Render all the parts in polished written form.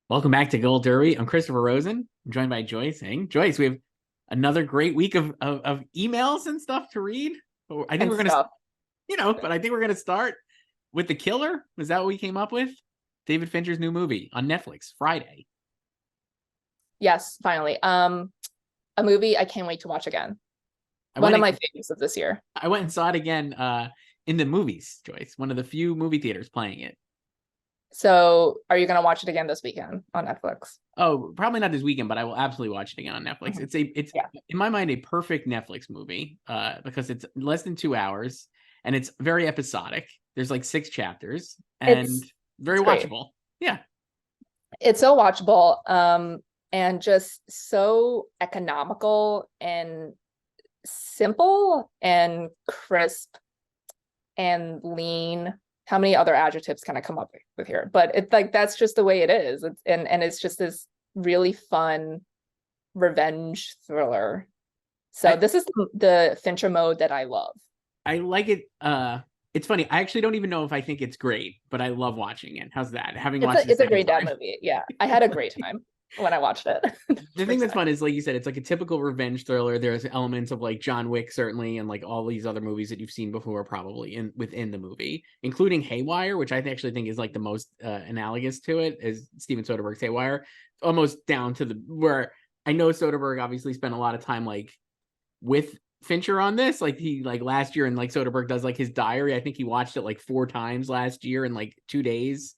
Welcome back to Gold Derby. I'm Christopher Rosen. I'm joined by Joyce. Hey, Joyce, we have another great week of emails and stuff to read. I think And we're gonna, stuff. but I think we're gonna start with The Killer. Was that what we came up with? David Fincher's new movie on Netflix Friday. Yes, finally. A movie I can't wait to watch again. I One went of and, my favorites of this year. I went and saw it again in the movies, Joyce. One of the few movie theaters playing it. So, are you gonna watch it again this weekend on Netflix? Oh, probably not this weekend, but I will absolutely watch it again on Netflix. Mhm. It's Yeah, in my mind a perfect Netflix movie because it's less than 2 hours and it's very episodic. There's like 6 chapters and very it's great. watchable. Yeah, It's so watchable, and just so economical and simple and crisp and lean. How many other adjectives can I come up with here? But it's like that's just the way it is. And it's just this really fun revenge thriller. So I this is the Fincher mode that I love. I like it. It's funny. I actually don't even know if I think it's great, but I love watching it. How's that? Having It's watched a it a it's a second great dad time. movie. Yeah, I had a great time when I watched it the The thing first that's time. fun is, like you said, it's like a typical revenge thriller. There's elements of like John Wick, certainly, and like all these other movies that you've seen before, probably in within the movie, including Haywire, which I actually think is like the most analogous to it, is Steven Soderbergh's Haywire, almost down to the where I know Soderbergh obviously spent a lot of time like with Fincher on this. Like he like last year, and like Soderbergh does like his diary. I think he watched it like 4 times last year in like 2 days.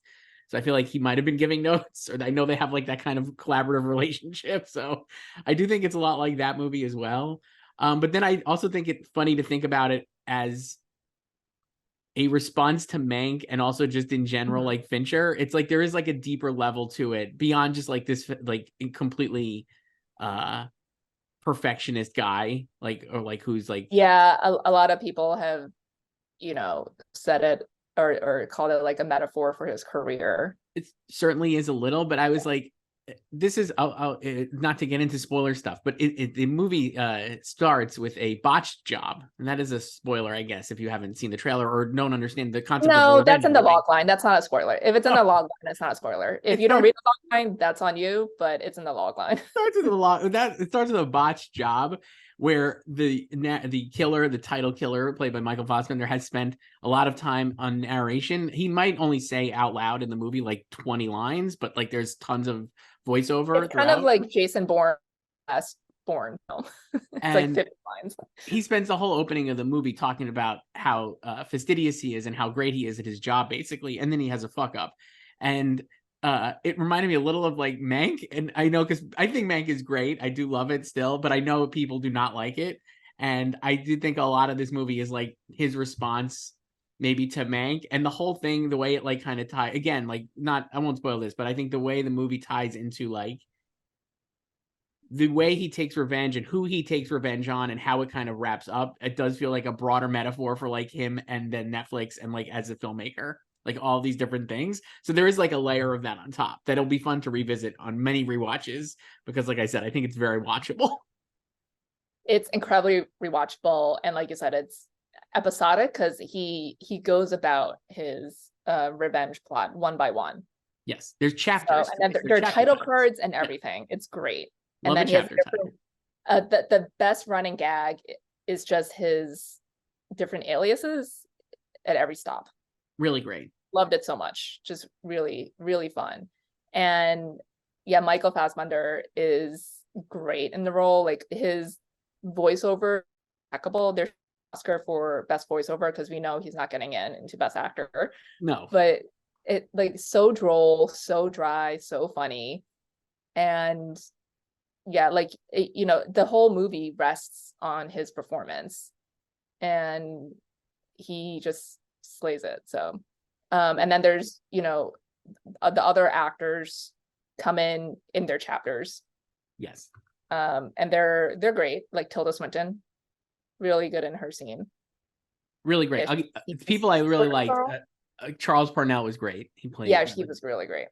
So I feel like he might have been giving notes, or I know they have like that kind of collaborative relationship. So I do think it's a lot like that movie as well. But then I also think it's funny to think about it as a response to Mank and also just in general, Mhm. like Fincher. It's like there is like a deeper level to it beyond just like this like completely uh perfectionist guy, like or like who's like Yeah, a lot of people have, said it or called it like a metaphor for his career. it certainly is a little, but I was like, this is not to get into spoiler stuff, but the movie starts with a botched job, and that is a spoiler, I guess, if you haven't seen the trailer or don't understand the concept of a No, that's revenge in the movie. log line. That's not a spoiler. If it's in Oh, the log line, it's not a spoiler. If it you don't starts read the log line, that's on you, but it's in the log line. starts with a lot that it starts with a botched job where the killer, the title killer, played by Michael Fassbender, has spent a lot of time on narration. He might only say out loud in the movie like 20 lines, but like there's tons of It's voiceover kind of throughout. like Jason Bourne last Bourne film. It's like And 50 lines. he spends the whole opening of the movie talking about how fastidious he is and how great he is at his job, basically. And then he has a fuck up. And it reminded me a little of like Mank. And I know because I think Mank is great. I do love it still, but I know people do not like it. And I do think a lot of this movie is like his response maybe to Mank, and the whole thing, the way it like kind of tie again, like not, I won't spoil this, but I think the way the movie ties into like the way he takes revenge and who he takes revenge on and how it kind of wraps up, it does feel like a broader metaphor for like him and then Netflix and like as a filmmaker, like all these different things. So there is like a layer of that on top that'll be fun to revisit on many rewatches because, like I said, I think it's very watchable. It's incredibly rewatchable, and like you said, it's episodic because he goes about his revenge plot one by one. Yes, there's So, chapters and to then this. there There's are chapter title titles. cards and Yeah, everything. It's great. And love a then he has chapter different. title. The best running gag is just his different aliases at every stop. Really great. Loved it so much. Just really, really fun. And yeah, Michael Fassbender is great in the role. Like his voiceover, impeccable. There's Oscar for best voiceover because we know he's not getting into best actor. No, But it like so droll, so dry, so funny. And yeah, like the whole movie rests on his performance. And he just slays it. So and then there's the other actors come in their chapters, yes, and they're great, like Tilda Swinton, really good in her scene. really great. Ish. People I really liked. Charles Parnell was great. He Yeah, played she was really great.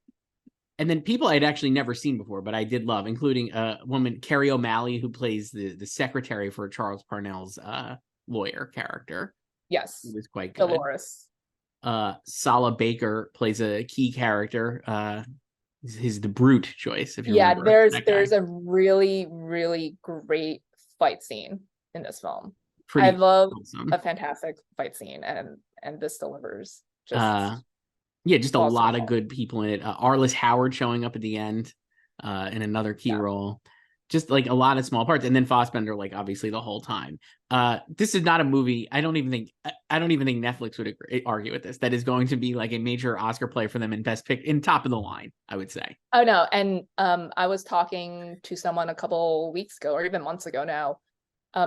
and then people I'd actually never seen before, but I did love, including a woman, Carrie O'Malley, who plays the secretary for Charles Parnell's lawyer character. It Yes, was quite good. Dolores. Sala Baker plays a key character. his The Brute, Joyce, if you Yeah, remember that guy. there's a really, really great fight scene in this film. I Pretty love a awesome. fantastic fight scene, and this delivers Uh, just yeah, just a awesome. lot of good people in it. Arliss Howard showing up at the end, in another key Yeah. role. Just like a lot of small parts, and then Fassbender, like obviously the whole time. This is not a movie. I don't even think Netflix would argue with this. That is going to be like a major Oscar play for them in Best Pick, in top of the line, I would say. Oh no, and I was talking to someone a couple weeks ago, or even months ago now,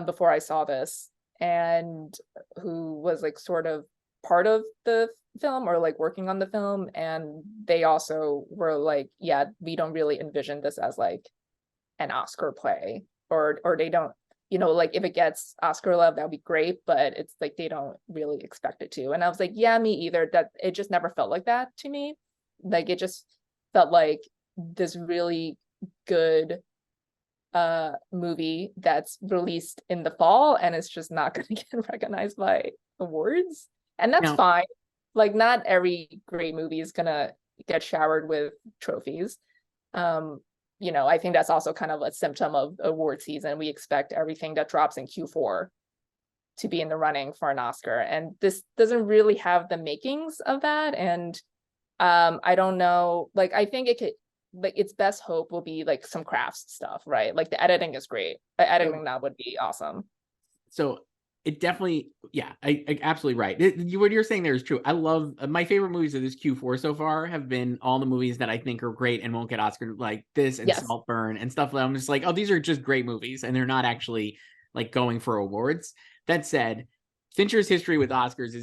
before I saw this, and who was like sort of part of the film or like working on the film, and they also were like, yeah, we don't really envision this as like an Oscar play, or they don't, like if it gets Oscar love, that would be great, but it's like they don't really expect it to. And I was like, yeah, me either. That it just never felt like that to me. Like it just felt like this really good movie that's released in the fall and it's just not going to get recognized by awards, and that's Now, fine. Like not every great movie is gonna get showered with trophies. um I think that's also kind of a symptom of award season. We expect everything that drops in Q4 to be in the running for an Oscar, and this doesn't really have the makings of that. And I don't know, like I think it could, like its best hope will be like some crafts stuff, right? Like the editing is great. The so editing that would be awesome. so it definitely, yeah, I absolutely right. What you're saying there is true. I love, my favorite movies of this Q4 so far have been all the movies that I think are great and won't get Oscar, like this and Yes. Saltburn and stuff. I'm just like, oh, these are just great movies, and they're not actually like going for awards. That said, Fincher's history with Oscars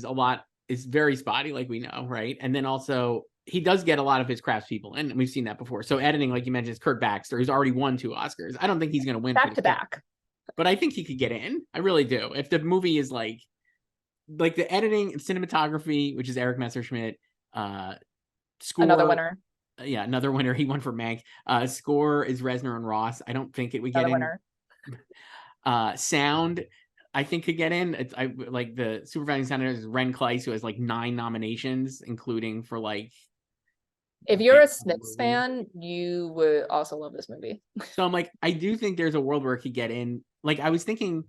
is very spotty, like we know, right? And then also he does get a lot of his craftspeople, and we've seen that before. So editing, like you mentioned, is Kurt Baxter, who's already won 2 Oscars. I don't think he's going to win for Back the to film, back. but I think he could get in. I really do. If the movie is like the editing and cinematography, which is Eric Messerschmidt, uh, Another score, winner. yeah, another winner. He won for Mank. Score is Resner and Ross. I don't think it would get Another in. winner. Sound, I think could get in. I like the supervising sound is Ren Kleiss, who has like 9 nominations, including for like If you're a best Smiths movie. fan, you would also love this movie. So I'm like, I do think there's a world where it could get in. Like I was thinking,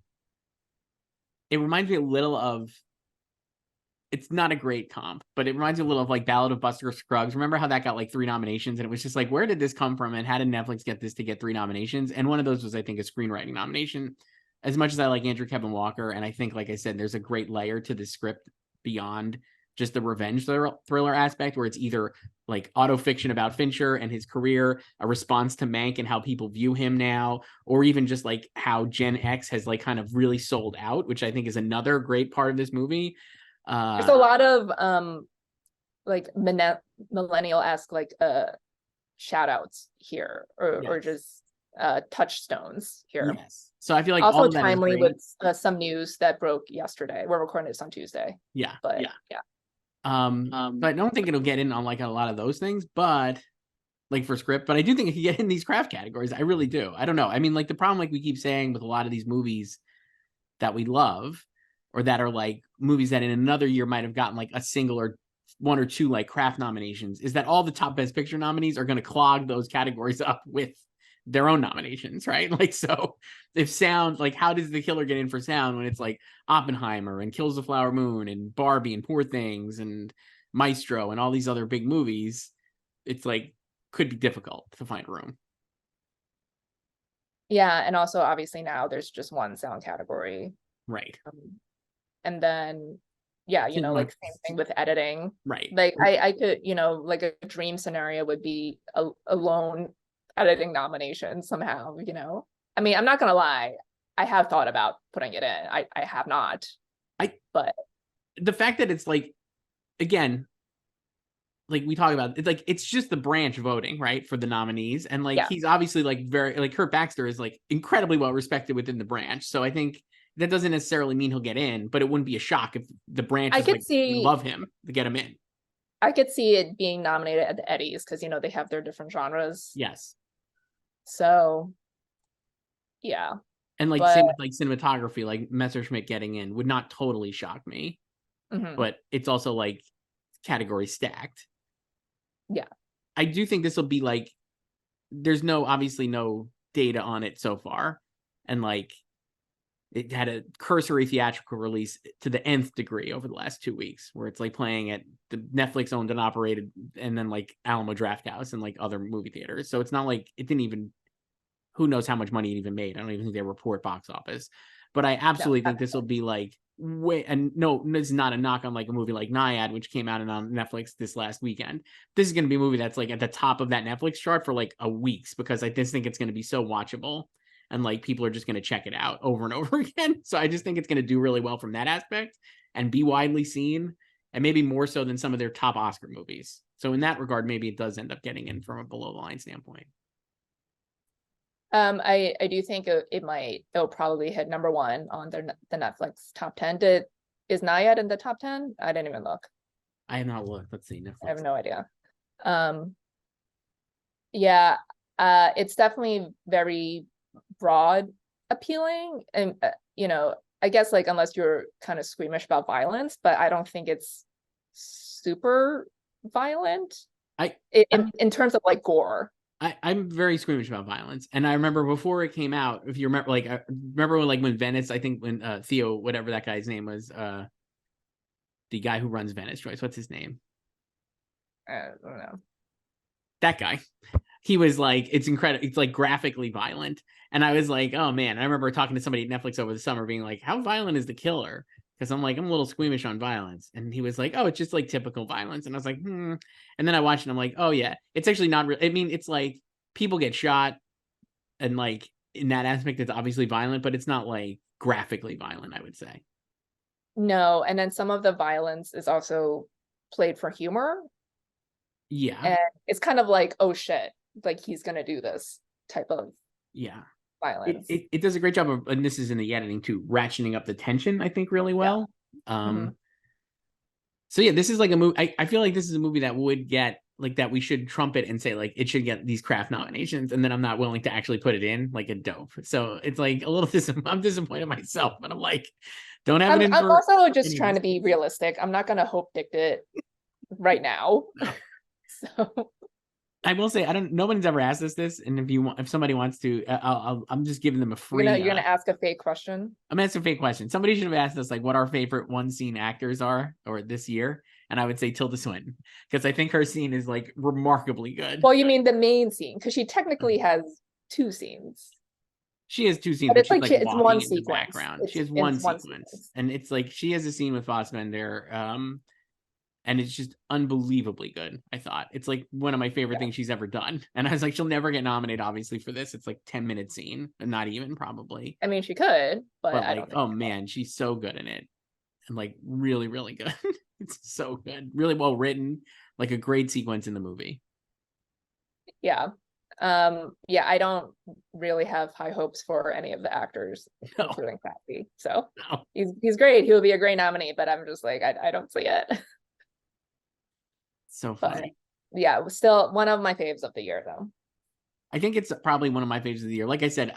it reminds me a little of, it's not a great comp, but it reminds me a little of like Ballad of Buster Scruggs. Remember how that got like 3 nominations, and it was just like, where did this come from, and how did Netflix get this to get 3 nominations? And one of those was, I think, a screenwriting nomination. As much as I like Andrew Kevin Walker, and I think, like I said, there's a great layer to the script beyond just the revenge thriller aspect, where it's either like auto fiction about Fincher and his career, a response to Mank and how people view him now, or even just like how Gen X has like kind of really sold out, which I think is another great part of this movie. There's uh a lot of like millennial-esque like shout outs here, or yes. just touchstones here. Yes. So I feel like all Also of that is timely great. with some news that broke yesterday. We're recording this on Tuesday, Yeah. but yeah. But I don't think it'll get in on like a lot of those things, but like for script, but I do think it can get in these craft categories. I really do. I don't know. I mean, like the problem, like we keep saying with a lot of these movies that we love, or that are like movies that in another year might have gotten like a single or 1 or 2 like craft nominations, is that all the top best picture nominees are going to clog those categories up with their own nominations, right? Like, so if sound, like how does The Killer get in for sound when it's like Oppenheimer and Kills the Flower Moon and Barbie and Poor Things and Maestro and all these other big movies? It's like, could be difficult to find room. Yeah, and also obviously now there's just one sound category. Right. And then yeah, like same thing with editing. Right. Like I could, like a dream scenario would be a lone editing nomination somehow. I mean, I'm not gonna lie, I have thought about putting it in. I have not, I but the fact that it's like, again, like we talk about, it's like it's just the branch voting, right, for the nominees, and like yeah, he's obviously like very, like Kurt Baxter is like incredibly well respected within the branch, so I think that doesn't necessarily mean he'll get in, but it wouldn't be a shock if the branch I is could like, we see love him, to get him in. I could see it being nominated at the Emmys because they have their different genres. Yes. So yeah, And like same but with like cinematography, like Messerschmitt getting in would not totally shock me, mhm, but it's also like category stacked. yeah. I do think this will be like, there's obviously no data on it so far, and like it had a cursory theatrical release to the nth degree over the last 2 weeks, where it's like playing at the Netflix owned and operated, and then like Alamo Drafthouse and like other movie theaters. So it's not like it didn't even, who knows how much money it even made. I don't even think they report box office, but I absolutely think this will be like way, and no, it's not a knock on like a movie like Naiad, which came out on Netflix this last weekend. This is going to be a movie that's like at the top of that Netflix chart for like a weeks, because I just think it's going to be so watchable, and like people are just going to check it out over and over again. So I just think it's going to do really well from that aspect and be widely seen, and maybe more so than some of their top Oscar movies. So in that regard, maybe it does end up getting in from a below the line standpoint. I do think it'll probably hit number one on the Netflix top 10. Is Naiad in the top 10? I didn't even look. I have not looked. Let's see. Netflix. I have no idea. Yeah, it's definitely very broad appealing, and I guess like unless you're kind of squeamish about violence, but I don't think it's super violent. In terms of like gore. I'm very squeamish about violence, and I remember before it came out, if you remember, like when Venice, I think when Theo, whatever that guy's name was, the guy who runs Venice, Joyce, what's his name? I don't know. That guy. He was like, it's incredible. It's like graphically violent, and I was like, oh man. I remember talking to somebody at Netflix over the summer, being like, how violent is the killer? Because I'm like, I'm a little squeamish on violence, and he was like, oh, it's just like typical violence, and I was like, And then I watched it, and I'm like, oh yeah, it's actually not real. I mean, it's like people get shot, and like in that aspect, it's obviously violent, but it's not like graphically violent, I would say. No, and then some of the violence is also played for humor. Yeah. And it's kind of like, oh shit, like he's gonna do this type of violence. It does a great job of, and this is in the editing too, ratcheting up the tension, I think, really well. So yeah, this is like a movie. I feel like this is a movie that would get like that. We should trumpet and say like it should get these craft nominations, and then I'm not willing to actually put it in like a dope. So it's like a little I'm disappointed myself, but I'm like, don't have it in. I'm also just trying to be realistic. I'm not gonna hope dict it right now. No. So I will say, nobody's ever asked us this, and if somebody wants to, I'm just giving them a free. You're gonna ask a fake question. I'm asking a fake question. Somebody should have asked us like what our favorite one scene actors are, or this year, and I would say Tilda Swinton, because I think her scene is like remarkably good. Well, you mean the main scene, because she technically has 2 scenes. She has 2 scenes, but it's like she's, it's one sequence. Background. She has one sequence, and it's like she has a scene with Fassbender. And it's just unbelievably good. I thought it's like one of my favorite things she's ever done. And I was like, she'll never get nominated, obviously, for this. It's like 10-minute scene, and not even probably. I mean, she could, but I like, don't think oh man, she's so good in it, and like really, really good. It's so good, really well written, like a great sequence in the movie. Yeah, I don't really have high hopes for any of the actors, including Fatty. So he's great. He would be a great nominee, but I'm just like, I don't see it. So funny. But, yeah, it was still one of my faves of the year, though. I think it's probably one of my favorites of the year. Like I said,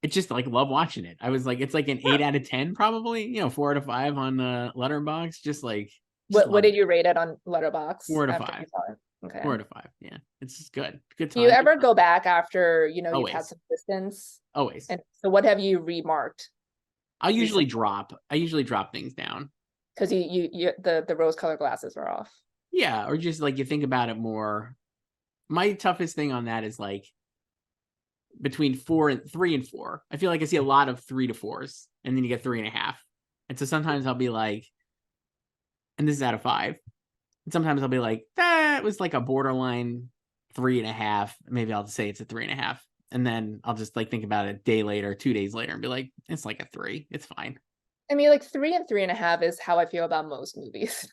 it's just like love watching it. I was like, it's like an 8 out of 10, probably, 4 out of 5 on Letterboxd. Just like, what did you rate it on Letterboxd? 4 out of 5. Okay. 4 out of 5. Yeah, it's just good. Good time. Do you ever go back after Always. You've had some distance? Always. And so, what have you remarked? I usually drop things down. Because the rose-colored glasses are off. Yeah, or just like you think about it more. My toughest thing on that is like between 3 and 4. I feel like I see a lot of 3 to 4s, and then you get 3.5. And so sometimes I'll be like, and this is out of 5. And sometimes I'll be like, that was like a borderline 3.5. Maybe I'll just say it's a 3.5. And then I'll just like think about it a day later, 2 days later, and be like, it's like a 3. It's fine. I mean, like 3 and 3.5 is how I feel about most movies.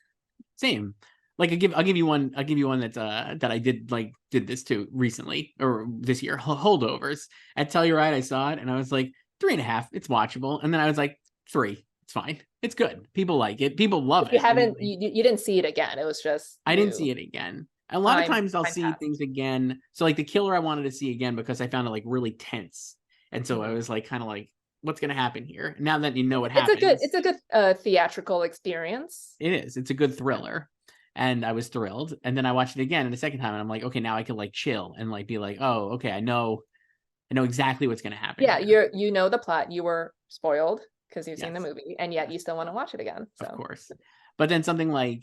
Same. Like I'll give you one that's that I did this too recently, or this year. Holdovers at Telluride, I saw it and I was like 3.5. It's watchable, and then I was like 3. It's fine. It's good. People like it. People love it. You didn't see it again. It was just I didn't see it again. A lot of times I'll see things again. So like The Killer, I wanted to see again because I found it like really tense, and so I was like kind of like, what's going to happen here? Now that you know what happens, it's a good theatrical experience. It is. It's a good thriller. and I was thrilled. And then I watched it again and the second time, and I'm like, okay, now I can like chill and like be like, oh, okay, I know exactly what's gonna happen Yeah, here. you know the plot. You were spoiled because you've seen the Yes, movie, and yet you still want to watch it again. of So course. But then something like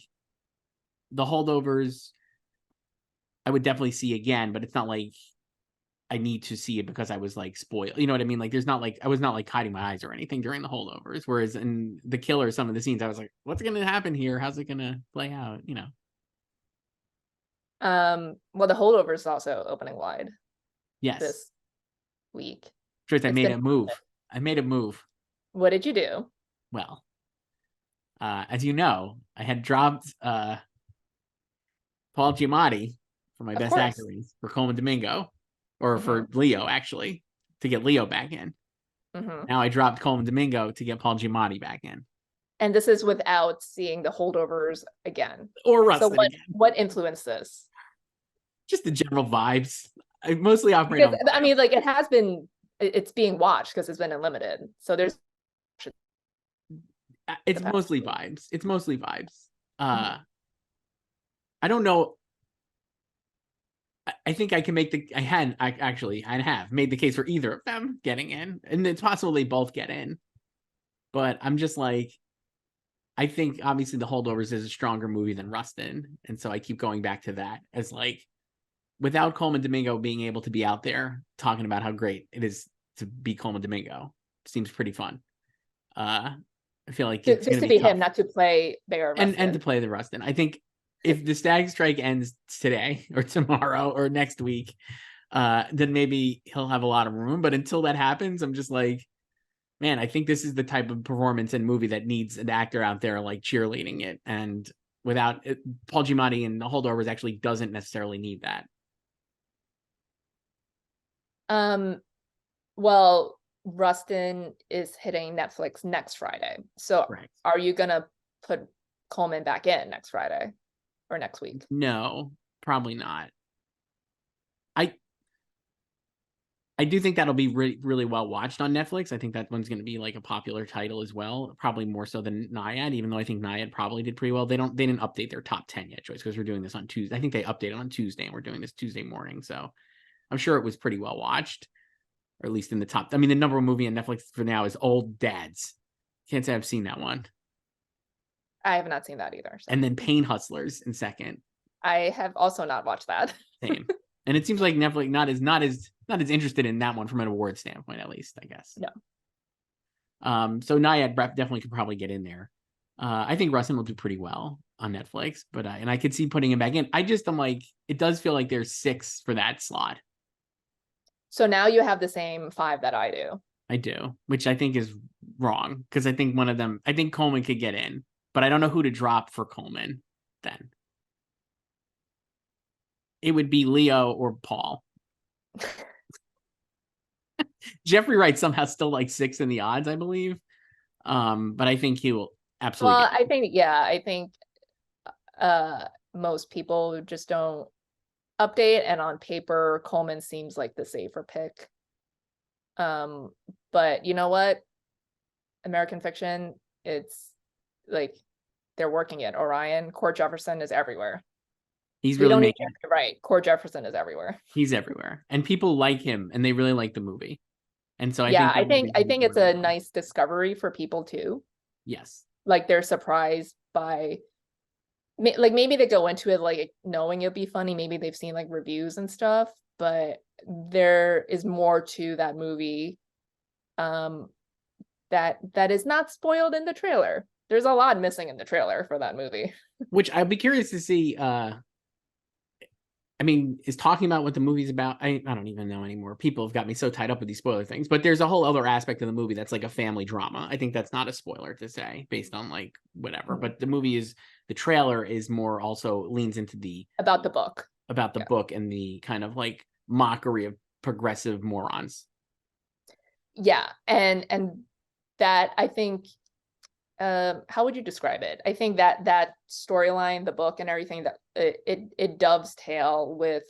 The Holdovers, I would definitely see again, but it's not like I need to see it because I was like spoiled. You know what I mean? Like there's not like I was not like hiding my eyes or anything during The Holdovers. Whereas in The Killer, some of the scenes I was like, what's gonna happen here? How's it gonna play out? You know? well, the holdovers is also opening wide Yes. this week. Truth, I It's made been, a move. I made a move. what did you do? Well, as you know, I had dropped Paul Giamatti for my Of best actor course. for Coleman Domingo, or Hmm. for Leo actually, to get Leo back in. Hmm. Now I dropped Coleman Domingo to get Paul Giamatti back in, And this is without seeing the holdovers again. or So Rustin again. what influenced this? Just the general vibes. I mostly operate Because on I vibes. mean, like it's being watched because it's been unlimited. So there's It's the past mostly week. vibes. It's mostly vibes. Mhm. I don't know. I think I can make the. I have made the case for either of them getting in, and it's possible they both get in. But I'm just like, I think obviously The Holdovers is a stronger movie than Rustin, and so I keep going back to that as like, without Coleman Domingo being able to be out there talking about how great it is to be Coleman Domingo, seems pretty fun. I feel like it's Just going to to be be him, tough, not to play Bear and to Rustin. play the Rustin. I think if the STAG strike ends today or tomorrow or next week, then maybe he'll have a lot of room. But until that happens, I'm just like, man, I think this is the type of performance and movie that needs an actor out there like cheerleading it. And without it, Paul Giamatti and The Holdovers actually doesn't necessarily need that. Um, well, Rustin is hitting Netflix next Friday. So Right. are you gonna put Coleman back in next Friday or next week? No, probably not. I I do think that'll be really well watched on Netflix. I think that one's going to be like a popular title as well, probably more so than Naiad, even though I think Naiad probably did pretty well. They didn't update their top 10 yet, Joyce, because we're doing this on Tuesday. I think they updated on Tuesday and we're doing this Tuesday morning. So I'm sure it was pretty well watched, or at least in the top. I mean, the number one movie on Netflix for now is Old Dads. Can't say I've seen that one. I have not seen that either. So And then Pain Hustlers in second. I have also not watched that. Same. And it seems like Netflix not as interested in that one from an award standpoint, at least, I guess. No. So Naiad definitely could probably get in there. I think Rustin will do pretty well on Netflix, but and I could see putting him back in. I'm like, it does feel like there's 6 for that slot. So now you have the same 5 that I do. I do, which I think is wrong because I think I think Coleman could get in, but I don't know who to drop for Coleman then. It would be Leo or Paul. Jeffrey Wright somehow still like 6 in the odds, I believe. But I think he will absolutely Well, get I think most people just don't update, and on paper Coleman seems like the safer pick. But you know what? American Fiction, it's like they're working it. Orion, Cord Jefferson is everywhere. He's We really don't need making Jeffrey Wright. Cord Jefferson is everywhere. he's everywhere. And people like him and they really like the movie. And so I Yeah, think that movie's I gonna think do it's really a well. nice discovery for people too. Yes. Like they're surprised by like maybe they go into it like knowing it'll be funny, maybe they've seen like reviews and stuff, but there is more to that movie that is not spoiled in the trailer. There's a lot missing in the trailer for that movie. Which I'd be curious to see. I mean, is talking about what the movie's about. I don't even know anymore. People have got me so tied up with these spoiler things, but there's a whole other aspect of the movie that's like a family drama. I think that's not a spoiler to say based on like whatever, but the trailer is more also leans into the About the book. Yeah. book and the kind of like mockery of progressive morons. Yeah, and that I think how would you describe it? I think that storyline, the book and everything, that it dovetail with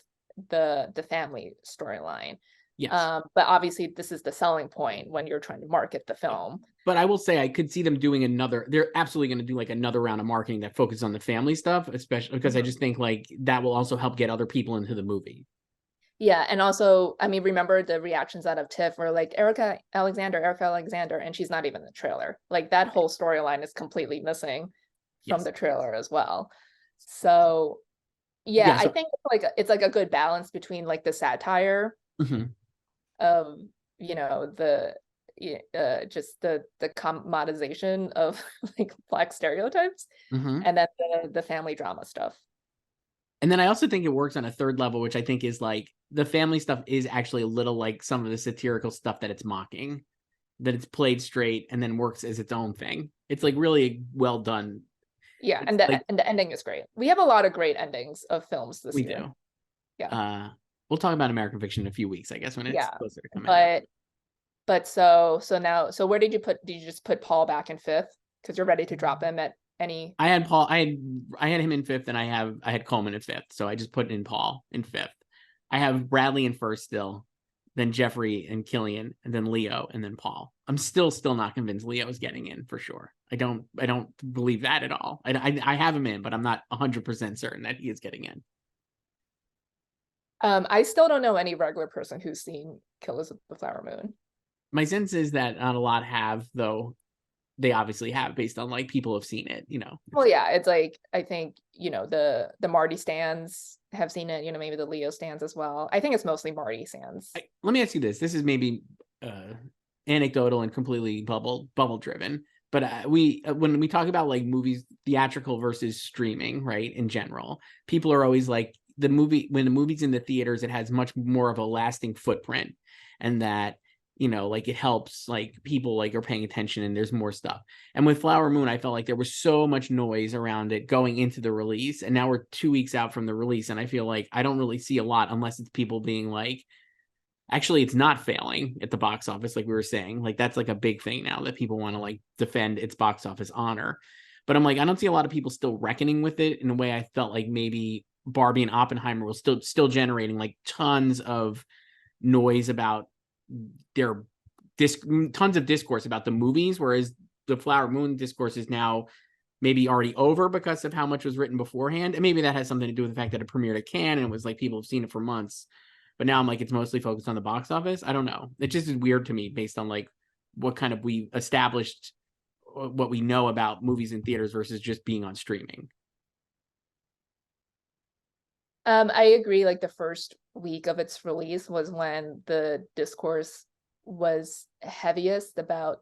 the family storyline. Yes. But obviously this is the selling point when you're trying to market the film. But I will say I could see them doing another. They're absolutely going to do like another round of marketing that focuses on the family stuff, especially because I just think like that will also help get other people into the movie. Yeah, and also, I mean, remember the reactions out of TIFF were like Erica Alexander, and she's not even in the trailer. Like that whole storyline is completely missing from Yes. the trailer as well. So yeah, Yeah. I So think it's like a good balance between like the satire mhm, of, the just the commodization of like Black stereotypes, mhm. and then the family drama stuff. And then I also think it works on a third level, which I think is like the family stuff is actually a little like some of the satirical stuff that it's mocking, that it's played straight and then works as its own thing. It's like really well done. Yeah, It's and like the ending is great. We have a lot of great endings of films this we year. do. Yeah. Uh, we'll talk about American Fiction in a few weeks, I guess, when it's Yeah. closer to coming out. But so now, so where did you just put Paul back in fifth? Because you're ready to drop him at any. I had Paul. I had him in fifth, and I had Coleman in fifth. So I just put in Paul in fifth. I have Bradley in first still, then Jeffrey and Killian, and then Leo, and then Paul. I'm still not convinced Leo is getting in for sure. I don't believe that at all. I have him in, but I'm not 100% certain that he is getting in. I still don't know any regular person who's seen Killers of the Flower Moon. My sense is that not a lot have, though. They obviously have, based on like people have seen it. Well, yeah, it's like I think, the Marty stands have seen it, maybe the Leo stands as well. I think it's mostly Marty stands. Let me ask you this. This is maybe anecdotal and completely bubble driven, but we when we talk about like movies theatrical versus streaming, right, in general, people are always like when the movie's in the theaters, it has much more of a lasting footprint, and that like it helps, like people like are paying attention and there's more stuff. And with Flower Moon, I felt like there was so much noise around it going into the release, and now we're 2 weeks out from the release, and I feel like I don't really see a lot unless it's people being like, actually it's not failing at the box office, like we were saying. Like that's like a big thing now, that people want to like defend its box office honor. But I'm like, I don't see a lot of people still reckoning with it in a way I felt like maybe Barbie and Oppenheimer was still generating like tons of noise about their tons of discourse about the movies, whereas the Flower Moon discourse is now maybe already over because of how much was written beforehand. And maybe that has something to do with the fact that it premiered at Cannes and it was like people have seen it for months. But now I'm like, it's mostly focused on the box office. I don't know. It just is weird to me based on like what kind of we established, what we know about movies in theaters versus just being on streaming. I agree, like the first week of its release was when the discourse was heaviest about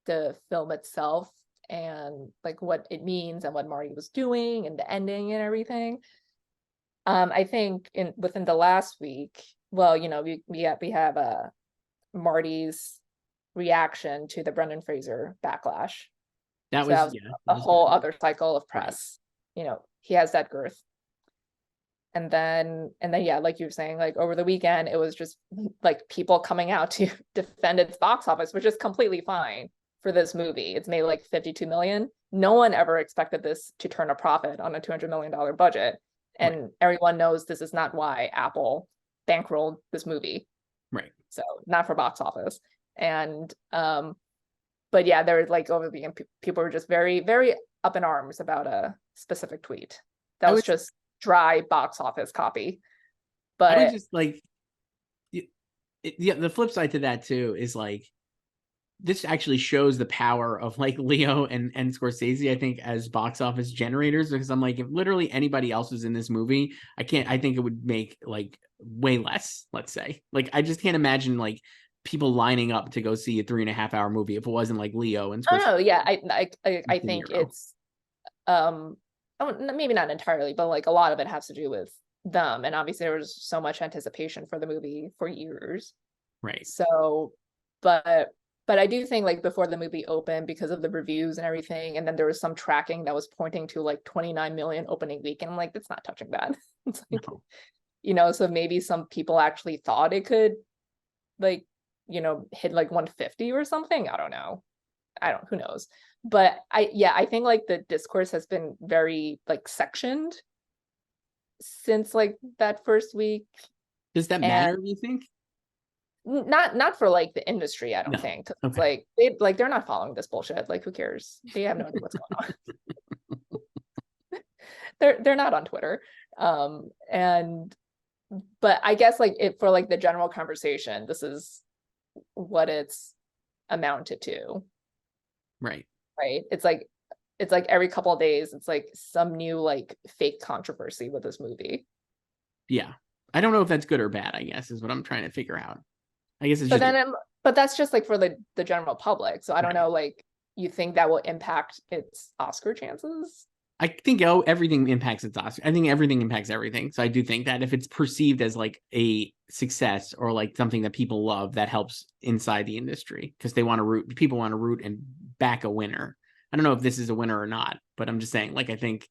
the film itself and like what it means and what Marty was doing and the ending and everything. I think within the last week, well, we have Marty's reaction to the Brendan Fraser backlash. That So that was, was yeah, a that was whole good. other cycle of Right. press. He has that girth. And then yeah, like you were saying, like over the weekend, it was just like people coming out to defend its box office, which is completely fine for this movie. It's made like 52 million. No one ever expected this to turn a profit on a $200 million budget. Right. And everyone knows this is not why Apple bankrolled this movie. Right. So not for box office. And but yeah, there was like over the weekend, people were just very, very up in arms about a specific tweet. That I was was just dry box office copy. I was But just like, yeah, the flip side to that too is like, this actually shows the power of like Leo and Scorsese, I think, as box office generators, because I'm like, if literally anybody else was in this movie, I think it would make like way less, let's say. Like I just can't imagine like people lining up to go see a 3.5 hour movie if it wasn't like Leo and I Scorsese don't know. Yeah, I De think Niro. it's maybe not entirely, but like a lot of it has to do with them. And obviously there was so much anticipation for the movie for years. Right. So, but I do think like before the movie opened, because of the reviews and everything, and then there was some tracking that was pointing to like 29 million opening weekend. I'm like, it's not touching that. It's like, No. so maybe some people actually thought it could like, hit like 150 or something. I don't know. Who knows? But I think like the discourse has been very like sectioned since like that first week. Does that And matter, do you think? Not for like the industry, I don't No. think. 'Cause it's Okay. like they're not following this bullshit. Like, who cares? They have no idea what's going on. They're not on Twitter. And but I guess like it for like the general conversation, this is what it's amounted to, Right. right? It's like every couple of days, it's like some new like fake controversy with this movie. Yeah. I don't know if that's good or bad, I guess, is what I'm trying to figure out. I guess it's But just then but that's just like for the general public. So I don't right. know, like, you think that will impact its Oscar chances? I think everything impacts its Oscar. I think everything impacts everything. So I do think that if it's perceived as like a success or like something that people love, that helps inside the industry because people want to root and back a winner. I don't know if this is a winner or not, but I'm just saying, like, I think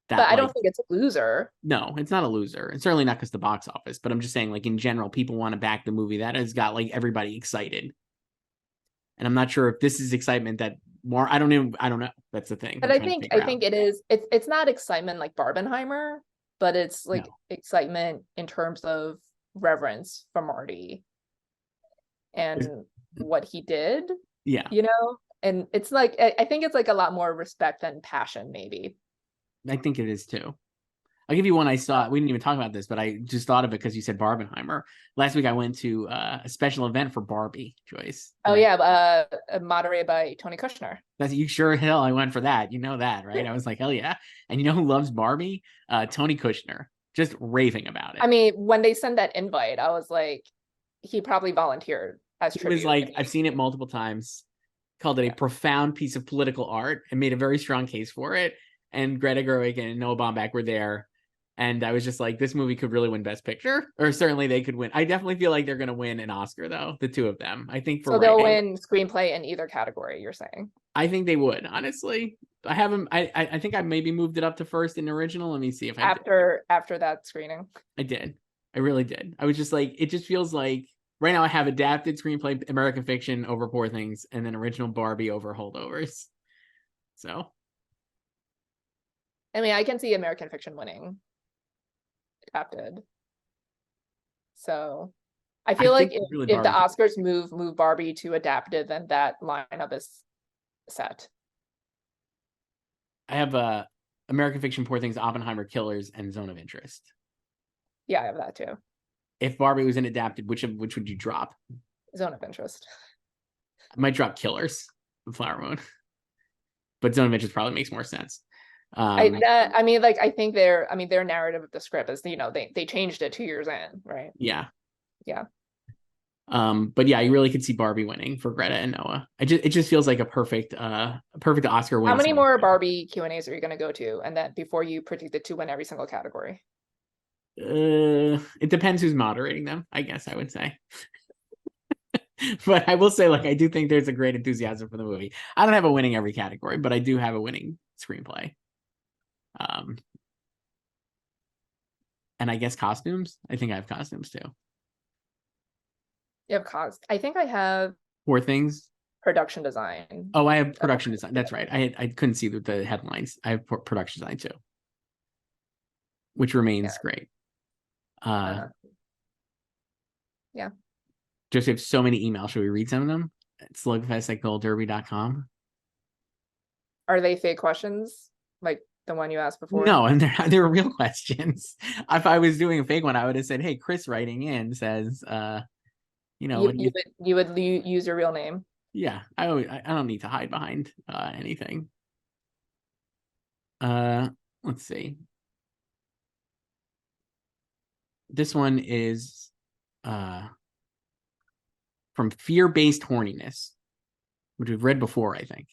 But that I like don't think it's a loser. no, it's not a loser. And certainly not because the box office, but I'm just saying, like, in general, people want to back the movie that has got like everybody excited. And I'm not sure if this is excitement that more, I don't know. That's the thing But I'm trying to figure I out. think it is, it's not excitement like Barbenheimer, but it's like No. excitement in terms of reverence for Marty and what he did, Yeah. you know? And it's like I think it's like a lot more respect than passion, maybe. I think it is too. I'll give you one I saw. We didn't even talk about this, but I just thought of it because you said Barbenheimer. Last week I went to a special event for Barbie, Joyce. Oh yeah, moderated by Tony Kushner. That's you sure hell I went for that. You know that, right? I was like, hell yeah. And you know who loves Barbie? Tony Kushner. Just raving about it. I mean, when they sent that invite, I was like, he probably volunteered as It was tribute. like, I've seen it multiple times, called it a profound piece of political art and made a very strong case for it. And Greta Gerwig and Noah Baumbach were there. And I was just like, this movie could really win Best Picture, or certainly they could win. I definitely feel like they're going to win an Oscar, though, the two of them. I think for So they'll writing, win screenplay in either category, you're saying? I think they would. Honestly, I haven't. I think I maybe moved it up to first in original. Let me see if I did. After that screening. I did. I really did. I was just like, it just feels like right now I have adapted screenplay American Fiction over Poor Things, and then original Barbie over Holdovers. So, I mean, I can see American Fiction winning adapted. So I feel like really if the Barbie. Oscars move Barbie to adapted, then that lineup is set. I have American Fiction, Poor Things, Oppenheimer, Killers, and Zone of Interest. Yeah, I have that too. If Barbie was an adapted, which would you drop? Zone of Interest. I might drop Killers, Flower Moon, but Zone of Interest probably makes more sense. I mean, like, I think their narrative of the script is, you know, they changed it 2 years in, right? Yeah. Yeah. But yeah, you really could see Barbie winning for Greta and Noah. It just feels like a perfect Oscar win. How many more Barbie Q&As are you going to go to, and then before you predict it to win every single category? It depends who's moderating them, I guess I would say. But I will say, like, I do think there's a great enthusiasm for the movie. I don't have a winning every category, but I do have a winning screenplay. And I guess costumes. I think I have costumes too. You have cost. I think I have Poor Things. production design. Oh, I have production design. That's right. I couldn't see the headlines. I have production design too, which remains great. Yeah. Just have so many emails. Should we read some of them? slugfest@goldderby.com. Are they fake questions like the one you asked before? No, and they're real questions. If I was doing a fake one, I would have said, "Hey, Chris writing in says, you know, you would use your real name." Yeah, I don't need to hide behind anything. Let's see. This one is from Fear-Based Horniness, which we've read before, I think.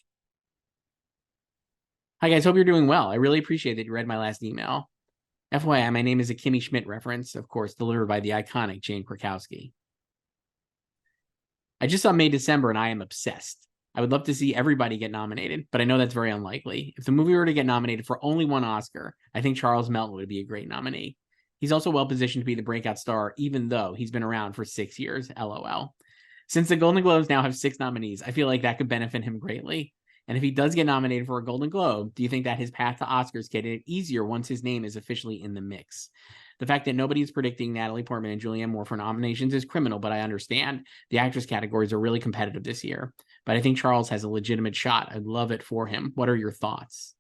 Hi guys, hope you're doing well. I really appreciate that you read my last email. FYI, my name is a Kimmy Schmidt reference, of course, delivered by the iconic Jane Krakowski. I just saw May December and I am obsessed. I would love to see everybody get nominated, but I know that's very unlikely. If the movie were to get nominated for only one Oscar, I think Charles Melton would be a great nominee. He's also well positioned to be the breakout star, even though he's been around for 6 years, LOL. Since the Golden Globes now have 6 nominees, I feel like that could benefit him greatly. And if he does get nominated for a Golden Globe, do you think that his path to Oscars get it easier once his name is officially in the mix? The fact that nobody's predicting Natalie Portman and Julianne Moore for nominations is criminal, but I understand the actress categories are really competitive this year. But I think Charles has a legitimate shot. I'd love it for him. What are your thoughts?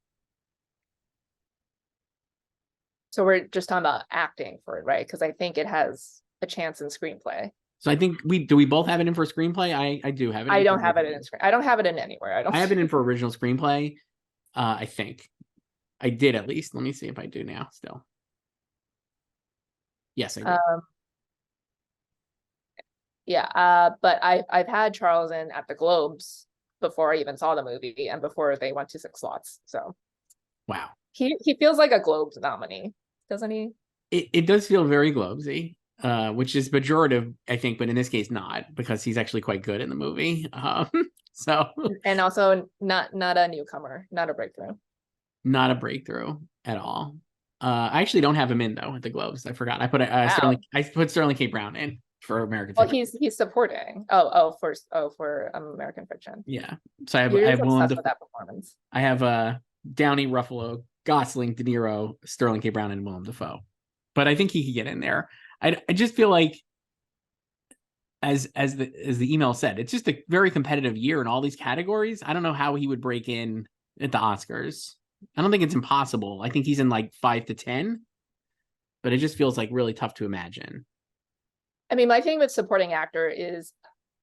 So we're just talking about acting for it, right? Because I think it has a chance in screenplay. So I think we both have it in for screenplay. I do have it. I don't have it in screen. I don't have it in anywhere. I have it in for original screenplay. I think I did, at least. Let me see if I do now. Still, yes, I did. Yeah, but I've had Charles in at the Globes before I even saw the movie and before they went to 6 slots. So Wow, he feels like a Globes nominee, doesn't he? it does feel very Globesy, which is pejorative, I think, but in this case not, because he's actually quite good in the movie. So And also not a newcomer, not a breakthrough. not a breakthrough at all. I actually don't have him in though at the Globes. I forgot. I put Wow. Sterling K. Brown in for American Well, Fiction. he's supporting. For American Fiction. Yeah. So I You're have just Willem obsessed with that performance. I have Downey, Ruffalo, Gosling, De Niro, Sterling K. Brown, and Willem Dafoe. But I think he could get in there. I just feel like, as the email said, it's just a very competitive year in all these categories. I don't know how he would break in at the Oscars. I don't think it's impossible. I think he's in like 5 to 10, but it just feels like really tough to imagine. I mean, my thing with supporting actor is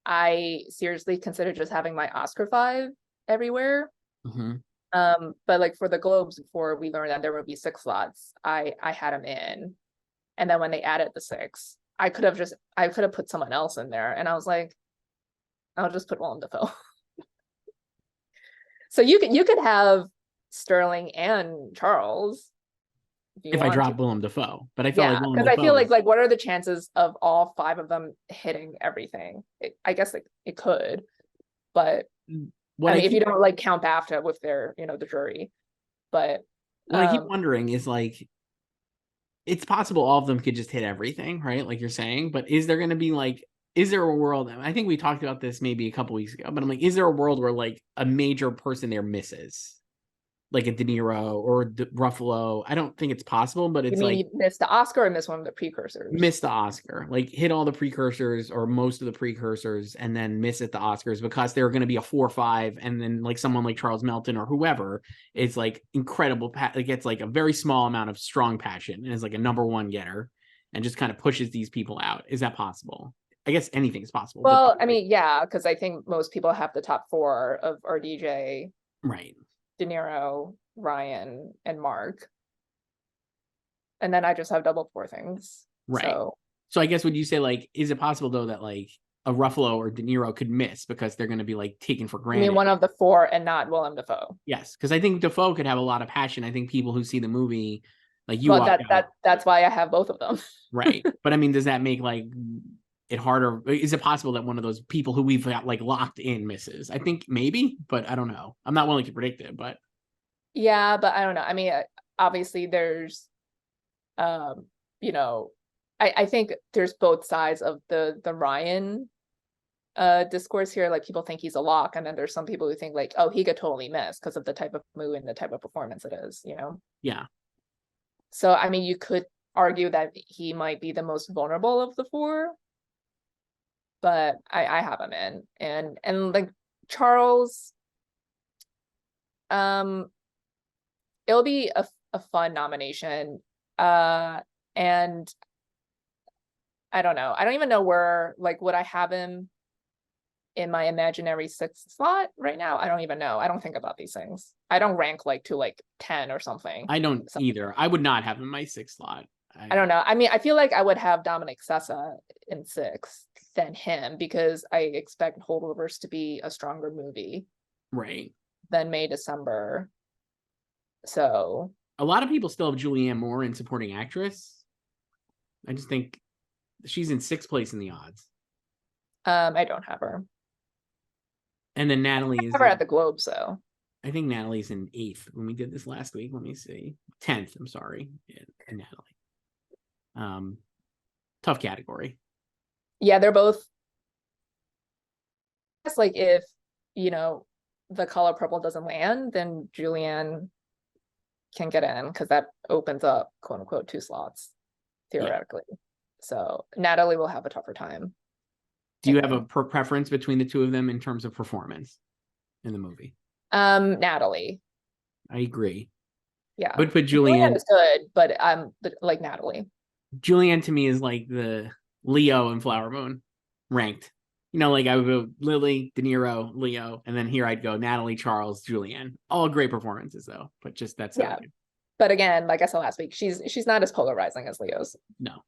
I seriously consider just having my Oscar 5 everywhere. Mm-hmm. But like for the Globes, before we learned that there would be 6 slots, I had him in. And then when they added the 6, I could have put someone else in there. And I was like, I'll just put Willem Dafoe. So you could have Sterling and Charles If I drop Willem Dafoe, but I feel like Willem because Dafoe I feel like what are the chances of all 5 of them hitting everything? I guess it could, but if you don't like count BAFTA with their the jury, but what I keep wondering is, like, it's possible all of them could just hit everything, right? Like you're saying, but is there going to be is there a world? I think we talked about this maybe a couple weeks ago, but I'm like, is there a world where like a major person there misses, like a De Niro or Ruffalo? I don't think it's possible, but it's you missed the Oscar or miss one of the precursors? Miss the Oscar, like hit all the precursors or most of the precursors and then miss at the Oscars because they're going to be a 4 or 5, and then like someone like Charles Melton or whoever is like incredible, like gets like a very small amount of strong passion and is like a #1 getter and just kind of pushes these people out. Is that possible? I guess anything is possible. Well, I mean, yeah, because I think most people have the top 4 of RDJ, right? De Niro, Ryan, and Mark. And then I just have double 4 things. Right. So I guess, would you say, like, is it possible though that like a Ruffalo or De Niro could miss because they're going to be like taken for granted? I mean, one of the 4 and not Willem Dafoe. Yes, because I think Dafoe could have a lot of passion. I think people who see the movie, like you, well, that's why I have both of them. Right. But I mean, does that make like it harder? Is it possible that one of those people who we've got like locked in misses? I think maybe, but I don't know. I'm not willing to predict it, but yeah, but I don't know. I mean, obviously there's I think there's both sides of the Ryan discourse here. Like, people think he's a lock, and then there's some people who think like, oh, he could totally miss because of the type of movie and the type of performance it is, yeah. So I mean, you could argue that he might be the most vulnerable of the 4, but I have him in. And like Charles, it'll be a fun nomination. And I don't know. I don't even know where, like, would I have him in my imaginary 6th slot right now? I don't even know. I don't think about these things. I don't rank like to like 10 or something. I don't either. I would not have him in my 6th slot. I don't know. I mean, I feel like I would have Dominic Sessa in 6th than him because I expect Holdovers to be a stronger movie, right, than May December. So a lot of people still have Julianne Moore in supporting actress. I just think she's in 6th place in the odds. I don't have her. And then Natalie is never at the Globes, though. I think Natalie's in 8th when we did this last week. Let me see. 10th, I'm sorry. Yeah, Natalie. Tough category. Yeah, they're both. It's like, if The Color Purple doesn't land, then Julianne can get in because that opens up, quote unquote, 2 slots theoretically. So Natalie will have a tougher time. Do you have a preference between the two of them in terms of performance in the movie? Natalie. I agree. Yeah. But Julianne is good, but like Natalie. Julianne to me is like the Leo and Flower Moon ranked. You know, like I would go Lily, De Niro, Leo, and then here I'd go Natalie, Charles, Julianne. All great performances though, but just that's how I do. But again, like I said last week, she's not as polarizing as Leo's. No.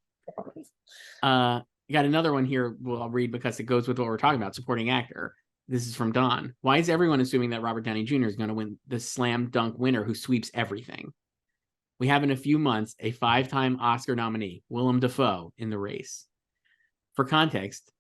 You got another one here. Well, I'll read because it goes with what we're talking about. Supporting actor. This is from Don. Why is everyone assuming that Robert Downey Jr. is going to win the slam dunk winner who sweeps everything? We have in a few months a 5-time Oscar nominee, Willem Dafoe, in the race. For context,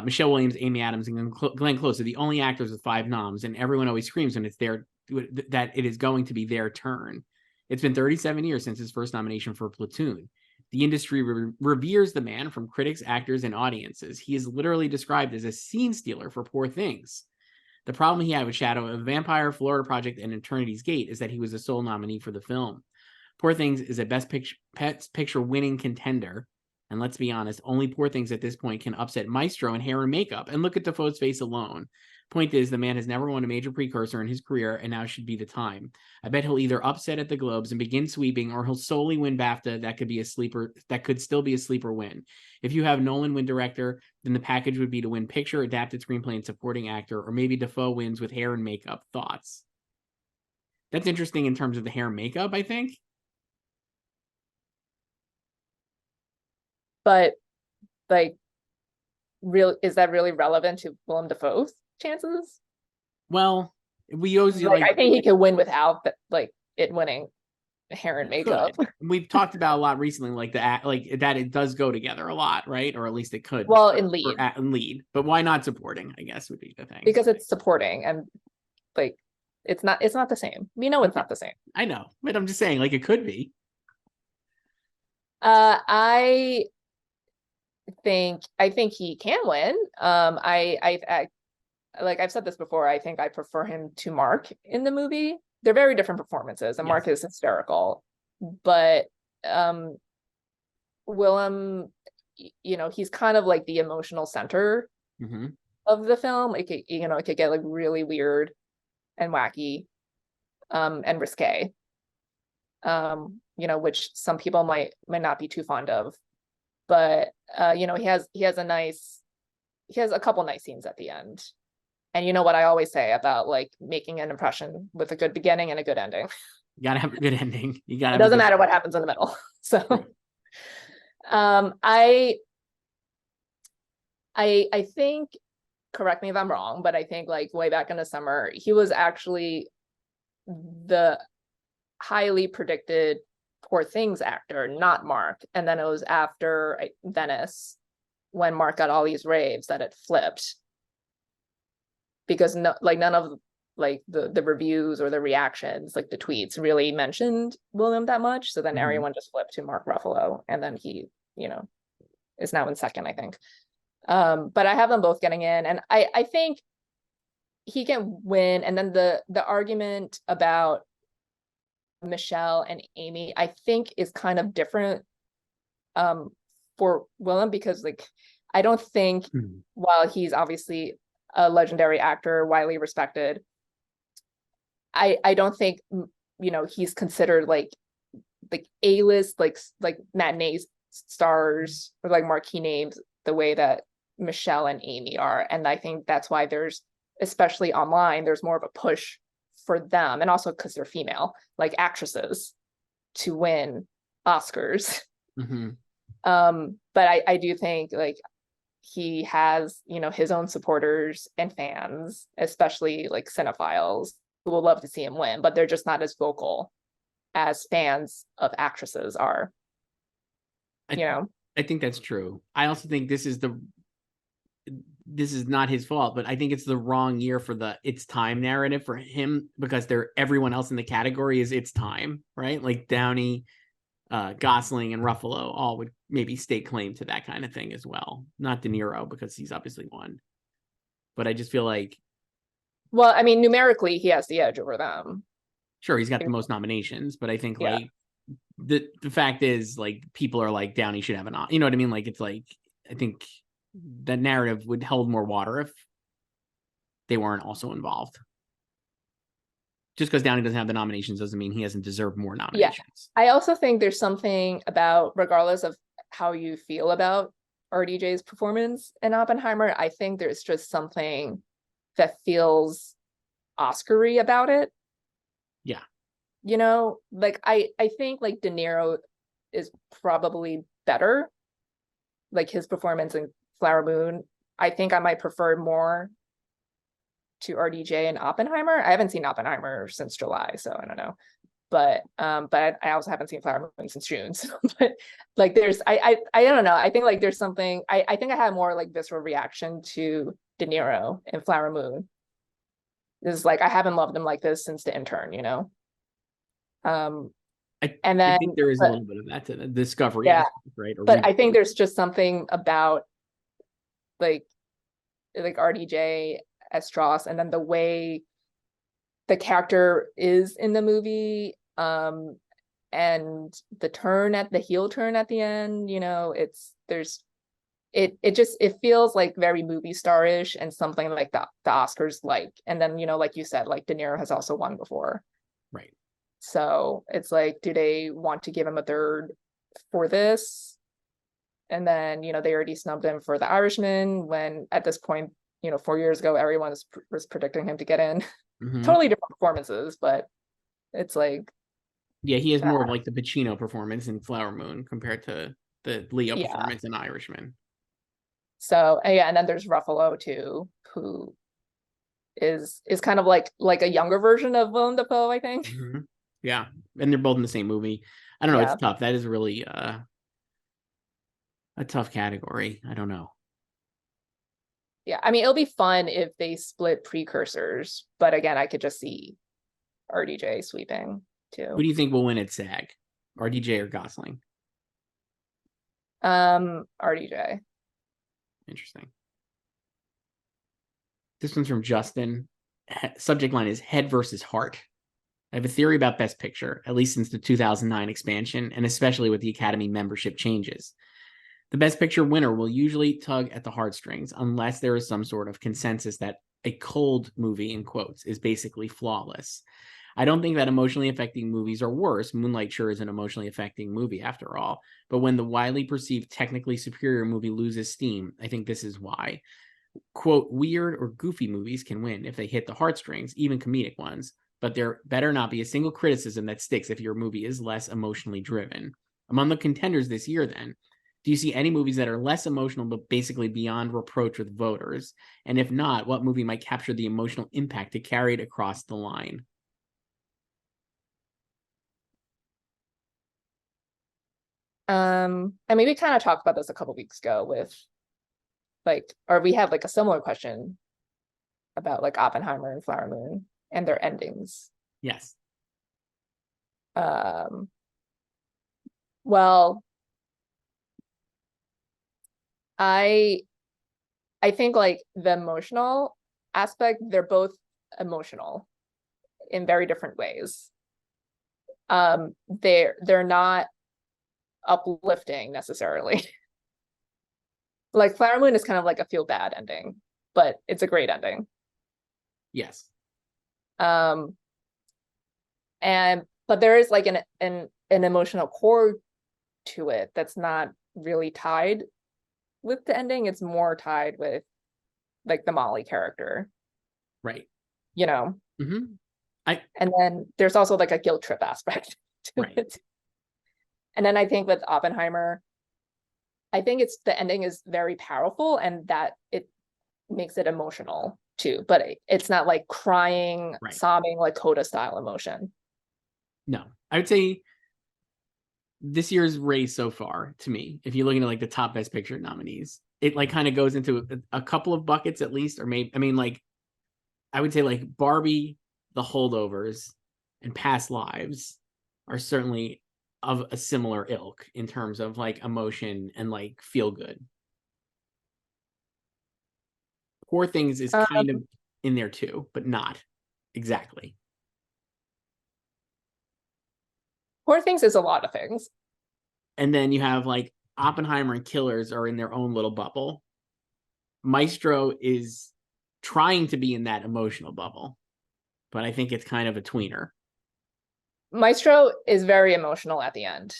Michelle Williams, Amy Adams, and Glenn Close are the only actors with 5 noms, and everyone always screams when it's that it is going to be their turn. It's been 37 years since his first nomination for Platoon. The industry reveres the man from critics, actors, and audiences. He is literally described as a scene stealer for Poor Things. The problem he had with Shadow of a Vampire, Florida Project, and Eternity's Gate is that he was the sole nominee for the film. Poor Things is a Best Picture winning contender. And let's be honest, only Poor Things at this point can upset Maestro in hair and makeup. And look at Defoe's face alone. Point is, the man has never won a major precursor in his career, and now should be the time. I bet he'll either upset at the Globes and begin sweeping, or he'll solely win BAFTA. That could be a sleeper. That could still be a sleeper win. If you have Nolan win director, then the package would be to win picture, adapted screenplay, and supporting actor, or maybe Defoe wins with hair and makeup. Thoughts? That's interesting in terms of the hair and makeup, I think. But like, is that really relevant to Willem Dafoe's chances? Well, we always I think he could win without it winning hair and makeup. We've talked about a lot recently, like that it does go together a lot, right? Or at least it could. Well, in lead, but why not supporting? I guess would be the thing. Because it's supporting, and it's not the same. It's not the same. I know, but I'm just saying, it could be. I think he can win. I've said this before, I think I prefer him to Mark in the movie. They're very different performances, and yes. Mark is hysterical, but Willem, he's kind of like the emotional center of the film. It could get really weird and wacky, and risque, which some people might not be too fond of. But he has a couple nice scenes at the end. And you know what I always say about making an impression with a good beginning and a good ending. You gotta have a good ending. It doesn't matter what happens in the middle. So I think, correct me if I'm wrong, but I think way back in the summer, he was actually the highly predicted Poor Things actor, not Mark. And then it was after Venice, when Mark got all these raves, that it flipped, because none of the reviews or the reactions, the tweets, really mentioned William that much. So then everyone just flipped to Mark Ruffalo, and then he is now in second, I think. But I have them both getting in, and I think he can win. And then the argument about Michelle and Amy, I think, is kind of different for Willem, because I don't think, while he's obviously a legendary actor, widely respected, I don't think he's considered A-list matinee stars or marquee names the way that Michelle and Amy are. And I think that's why there's, especially online, there's more of a push for them, and also because they're female actresses, to win Oscars. But I do think he has his own supporters and fans, especially cinephiles, who will love to see him win, but they're just not as vocal as fans of actresses are. I think that's true. I also think this is not his fault, but I think it's the wrong year for the "it's time" narrative for him, because everyone else in the category is "it's time," right? Downey, Gosling, and Ruffalo all would maybe stake claim to that kind of thing as well. Not De Niro, because he's obviously won. But I just feel well, I mean, numerically, he has the edge over them. Sure, he's got the most nominations, but I think the fact is, like, people are like, Downey should have an, you know what I mean? Like, it's like, I think that narrative would hold more water if they weren't also involved. Just because Downey doesn't have the nominations doesn't mean he hasn't deserved more nominations. I also think there's something about, regardless of how you feel about RDJ's performance in Oppenheimer, I think there's just something that feels Oscar-y about it. Yeah. You know, like I think like De Niro is probably better. Like his performance in Flower Moon, I think I might prefer more to RDJ and Oppenheimer. I haven't seen Oppenheimer since July, so I don't know. But I also haven't seen Flower Moon since June. So, but like there's I don't know. I think like there's something I think I had more like visceral reaction to De Niro in Flower Moon. This is like I haven't loved him like this since The Intern, you know. And then I think there is a little bit of that to the discovery, yeah, aspect, right? Or but I think there's just something about like RDJ as Strauss, and then the way the character is in the movie, and the heel turn at the end, you know, it feels like very movie star-ish and something like the Oscars like. And then, you know, like you said, like De Niro has also won before. right. So it's like, do they want to give him a third for this? And then, you know, they already snubbed him for The Irishman, when at this point, you know, 4 years ago, everyone was predicting him to get in. Mm-hmm. Totally different performances, but it's like, yeah, he has more of like the Pacino performance in Flower Moon compared to the Leo performance in Irishman. So yeah, and then there's Ruffalo too, who is kind of like a younger version of Willem Dafoe, I think. Mm-hmm. Yeah, and they're both in the same movie. I don't know. It's tough. That is really a tough category. I don't know. Yeah, I mean, it'll be fun if they split precursors, but again, I could just see RDJ sweeping too. Who do you think will win at SAG? RDJ or Gosling? RDJ. Interesting. This one's from Justin. Subject line is Head versus Heart. I have a theory about Best Picture, at least since the 2009 expansion, and especially with the Academy membership changes. The Best Picture winner will usually tug at the heartstrings unless there is some sort of consensus that a cold movie, in quotes, is basically flawless. I don't think that emotionally affecting movies are worse. Moonlight sure is an emotionally affecting movie after all. But when the widely perceived technically superior movie loses steam, I think this is why. Quote, weird or goofy movies can win if they hit the heartstrings, even comedic ones. But there better not be a single criticism that sticks if your movie is less emotionally driven. Among the contenders this year, then, do you see any movies that are less emotional but basically beyond reproach with voters? And if not, what movie might capture the emotional impact to carry it across the line? And maybe we kind of talked about this a couple weeks ago with like, or we had like a similar question about like Oppenheimer and Flower Moon and their endings. Yes. Well, I think like the emotional aspect, they're both emotional in very different ways. They're not uplifting necessarily. Like Flower Moon is kind of like a feel bad ending, but it's a great ending. Yes. But there is like an emotional core to it that's not really tied with the ending. It's more tied with like the Molly character, right? You know. Mm-hmm. And then there's also like a guilt trip aspect to it. And then I think with Oppenheimer, I think the ending is very powerful and that it makes it emotional too, but it's not like crying, sobbing, like Coda style emotion. No, I would say this year's race so far, to me, if you're looking at like the top Best Picture nominees, it like kind of goes into a couple of buckets at least, or maybe, I mean, like, I would say like Barbie, The Holdovers, and Past Lives are certainly of a similar ilk in terms of like emotion and like feel good. Poor Things is kind of in there too, but not exactly. Poor Things is a lot of things. And then you have like Oppenheimer and Killers are in their own little bubble. Maestro is trying to be in that emotional bubble, but I think it's kind of a tweener. Maestro is very emotional at the end.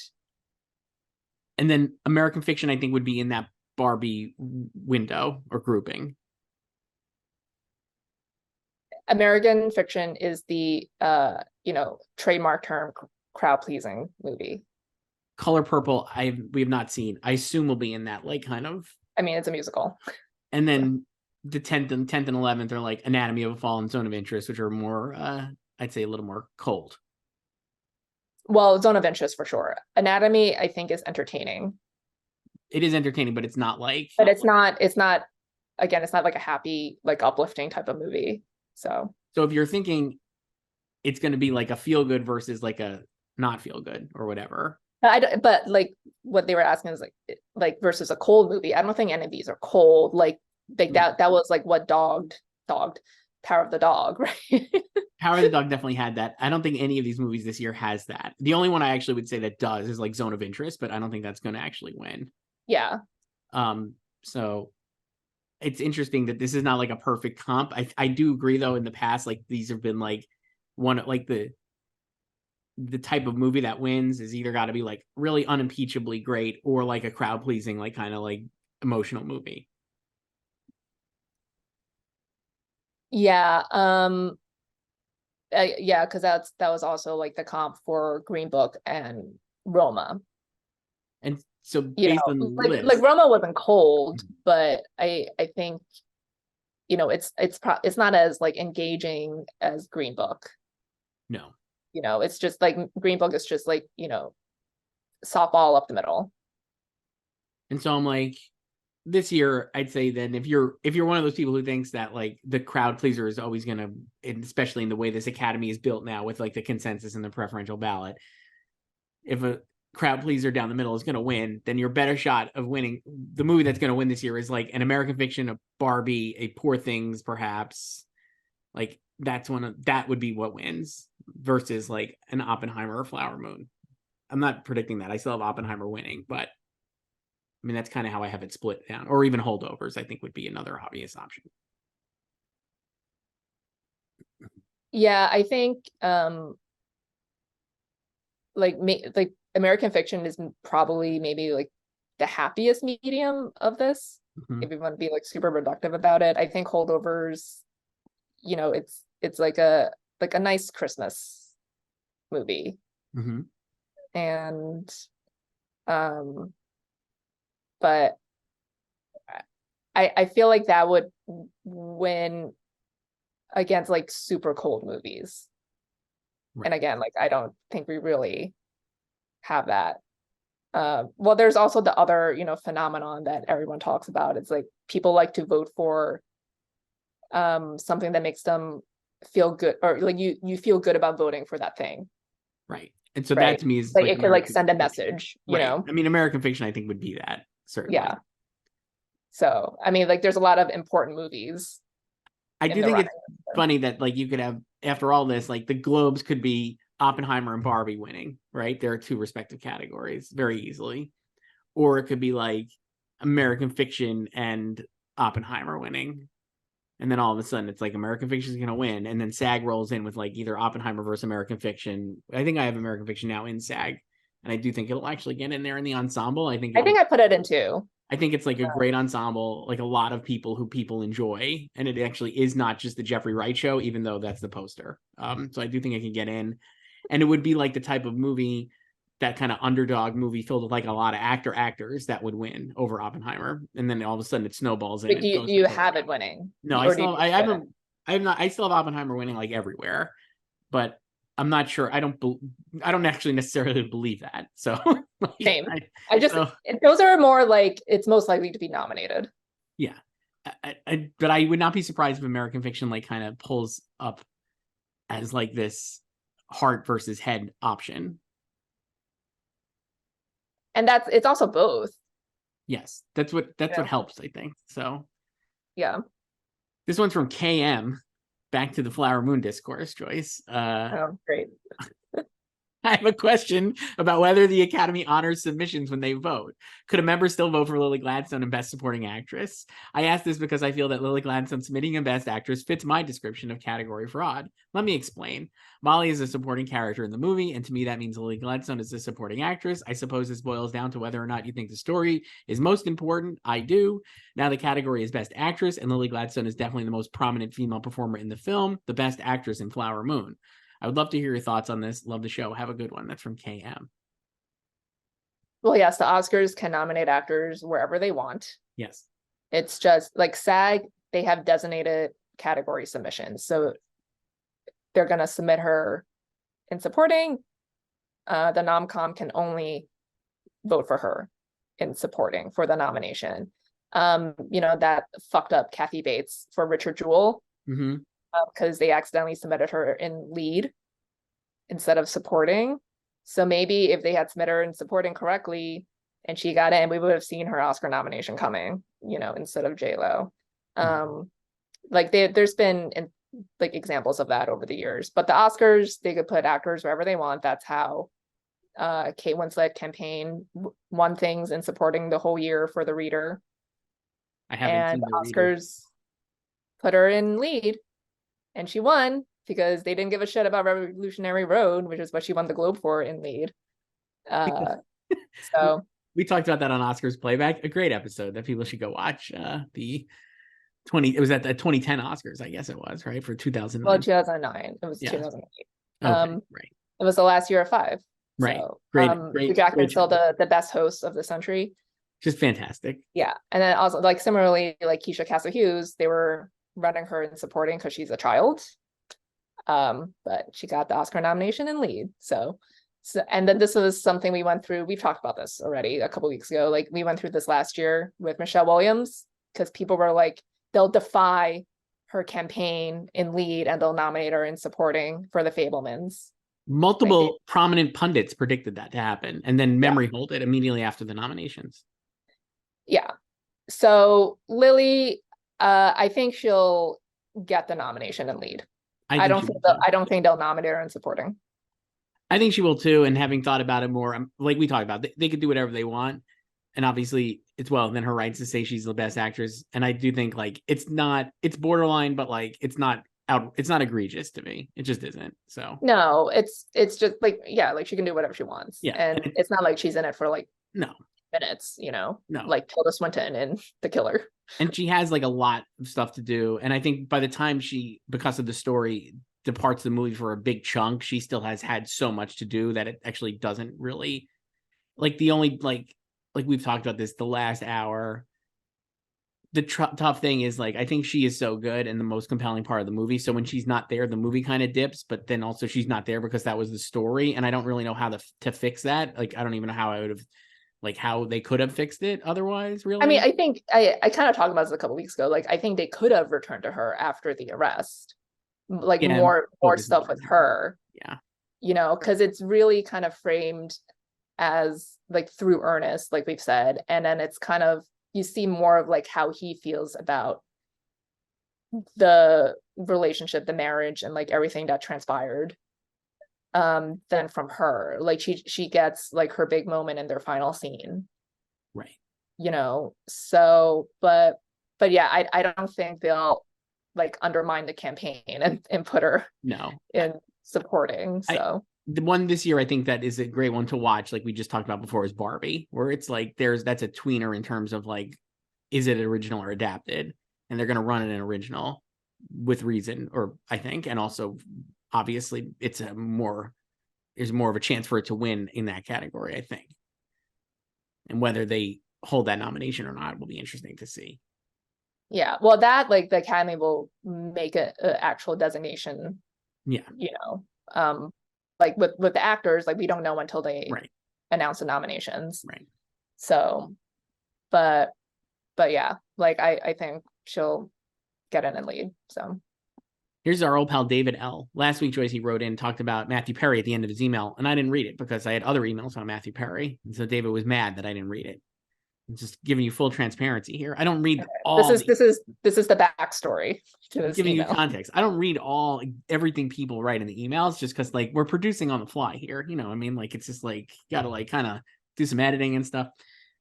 And then American Fiction, I think, would be in that Barbie window or grouping. American Fiction is the trademark term crowd pleasing movie. Color Purple, we have not seen. I assume will be in that like kind of. I mean, it's a musical. And then the 10th and 11th are like Anatomy of a Fall and Zone of Interest, which are more, I'd say, a little more cold. Well, Zone of Interest for sure. Anatomy, I think, is entertaining. It is entertaining, but it's not like. But it's not. Again, it's not like a happy, like uplifting type of movie. So if you're thinking it's going to be like a feel good versus like a not feel good or whatever. But like what they were asking is like versus a cold movie. I don't think any of these are cold. Like that was like what dogged Power of the Dog, right? Power of the Dog definitely had that. I don't think any of these movies this year has that. The only one I actually would say that does is like Zone of Interest, but I don't think that's going to actually win. Yeah. So it's interesting that this is not like a perfect comp. I do agree though, in the past, like these have been like one, like the type of movie that wins is either got to be like really unimpeachably great or like a crowd pleasing, like kind of like emotional movie. Yeah. Yeah, because that was also like the comp for Green Book and Roma. And so based on the list, like Roma wasn't cold, but I think it's not as like engaging as Green Book. No. It's just like Green Book is just like, softball up the middle. And so I'm like, this year, I'd say then if you're one of those people who thinks that like the crowd pleaser is always gonna, especially in the way this academy is built now with like the consensus and the preferential ballot, if a crowd pleaser down the middle is gonna win, then your better shot of winning. The movie that's gonna win this year is like an American Fiction, a Barbie, a Poor Things, perhaps. Like that would be what wins versus like an Oppenheimer or Flower Moon. I'm not predicting that. I still have Oppenheimer winning, but I mean, that's kind of how I have it split down. Or even Holdovers, I think, would be another obvious option. Yeah, I think like American Fiction is probably maybe like the happiest medium of this. Mm-hmm. If you want to be like super reductive about it, I think Holdovers, it's like a nice Christmas movie. Mm-hmm. And but I feel like that would win against like super cold movies. Right. And again, like I don't think we really have that. Well, there's also the other, phenomenon that everyone talks about. It's like people like to vote for something that makes them feel good, or like you feel good about voting for that thing. Right. And so that to me is like it could like send a message, right. I mean, American Fiction, I think, would be that, certainly. Yeah. So, I mean, like there's a lot of important movies. I do think it's funny that like you could have, after all this, like the Globes could be Oppenheimer and Barbie winning, right? There are two respective categories very easily. Or it could be like American Fiction and Oppenheimer winning. And then all of a sudden it's like American Fiction is going to win. And then SAG rolls in with like either Oppenheimer versus American Fiction. I think I have American Fiction now in SAG. And I do think it'll actually get in there in the ensemble. I think I put it in too. I think it's like a great ensemble, like a lot of people who people enjoy. And it actually is not just the Jeffrey Wright show, even though that's the poster. So I do think it can get in. And it would be like the type of movie, that kind of underdog movie filled with like a lot of actors that would win over Oppenheimer. And then all of a sudden it snowballs in. But do you have it winning? No, I still have Oppenheimer winning like everywhere, but I'm not sure. I don't actually necessarily believe that. So same. Those are more like it's most likely to be nominated. Yeah. But I would not be surprised if American Fiction like kind of pulls up as like this heart versus head option. And it's also both. Yes, that's what helps, I think. So yeah. This one's from KM. Back to the Flower Moon discourse, Joyce. Oh, great. I have a question about whether the Academy honors submissions when they vote. Could a member still vote for Lily Gladstone in Best Supporting Actress? I ask this because I feel that Lily Gladstone submitting in Best Actress fits my description of category fraud. Let me explain. Molly is a supporting character in the movie, and to me that means Lily Gladstone is a supporting actress. I suppose this boils down to whether or not you think the story is most important. I do. Now the category is Best Actress, and Lily Gladstone is definitely the most prominent female performer in the film, the Best Actress in Flower Moon. I would love to hear your thoughts on this. Love the show. Have a good one. That's from KM. Well, yes, the Oscars can nominate actors wherever they want. Yes. It's just like SAG, they have designated category submissions. So they're going to submit her in supporting. The nom-com can only vote for her in supporting for the nomination. That fucked up Kathy Bates for Richard Jewell. Mm-hmm. Because they accidentally submitted her in lead instead of supporting. So maybe if they had submitted her in supporting correctly and she got in, we would have seen her Oscar nomination coming, instead of J-Lo. There's been examples of that over the years. But the Oscars, they could put actors wherever they want. That's how Kate Winslet campaign won things in supporting the whole year for The Reader. I haven't seen The Reader. Oscars put her in lead. And she won because they didn't give a shit about Revolutionary Road, which is what she won the Globe for in lead. So we talked about that on Oscars Playback, a great episode that people should go watch. It was at the 2010 Oscars, I guess it was, right? For 2009. Well, 2009. It was 2008. Okay, right. It was the last year of Five. Right. So, great. Hugh Jackman's still the best host of the century. Just fantastic. Yeah. And then also similarly, Keisha Castle Hughes, they were running her in supporting because she's a child, but she got the Oscar nomination in lead. So and then this was something we went through. We've talked about this already a couple weeks ago. We went through this last year with Michelle Williams because people were they'll defy her campaign in lead and they'll nominate her in supporting for The Fabelmans. Multiple prominent pundits predicted that to happen, and then memory hold it immediately after the nominations. Yeah. So Lily, I think she'll get the nomination in lead. I don't think they'll nominate her in supporting. I think she will too. And having thought about it more, like we talked about, they could do whatever they want, and obviously it's well within her rights to say she's the best actress. And I do think it's borderline, but it's not egregious to me. It just isn't. So no, it's just she can do whatever she wants. Yeah, and it's not like she's in it for no minutes, no, like Tilda Swinton in The Killer. And she has a lot of stuff to do. And I think by the time she, because of the story, departs the movie for a big chunk, she still has had so much to do that it actually doesn't really the only we've talked about this the last hour. The tough thing is I think she is so good and the most compelling part of the movie. So when she's not there, the movie kind of dips, but then also she's not there because that was the story. And I don't really know how to fix that. I don't even know how I would have how they could have fixed it otherwise, really. I mean, I think I kind of talked about this a couple weeks ago. I think they could have returned to her after the arrest, more stuff with her. Yeah. Because it's really kind of framed as through Ernest, we've said, and then it's kind of, you see more of how he feels about the relationship, the marriage, and everything that transpired. Than from her. She gets her big moment in their final scene. Right. So but yeah, I don't think they'll undermine the campaign and put her in supporting. So the one this year I think that is a great one to watch, we just talked about before, is Barbie, where it's that's a tweener in terms of is it original or adapted, and they're going to run it in original with reason, or I think, and also obviously there's more of a chance for it to win in that category, I think. And whether they hold that nomination or not will be interesting to see. Yeah, well, that the Academy will make a actual designation. Yeah, with the actors, we don't know until they announce the nominations. Right. So, but yeah, I think she'll get in and lead. So. Here's our old pal David L. Last week, Joyce, he wrote in, talked about Matthew Perry at the end of his email, and I didn't read it because I had other emails on Matthew Perry. And so David was mad that I didn't read it. I'm just giving you full transparency here. I don't read This all is the backstory to I'm this giving you email. context. I don't read everything people write in the emails just because like we're producing on the fly here. You know, I mean, like it's just like gotta like kind of do some editing and stuff.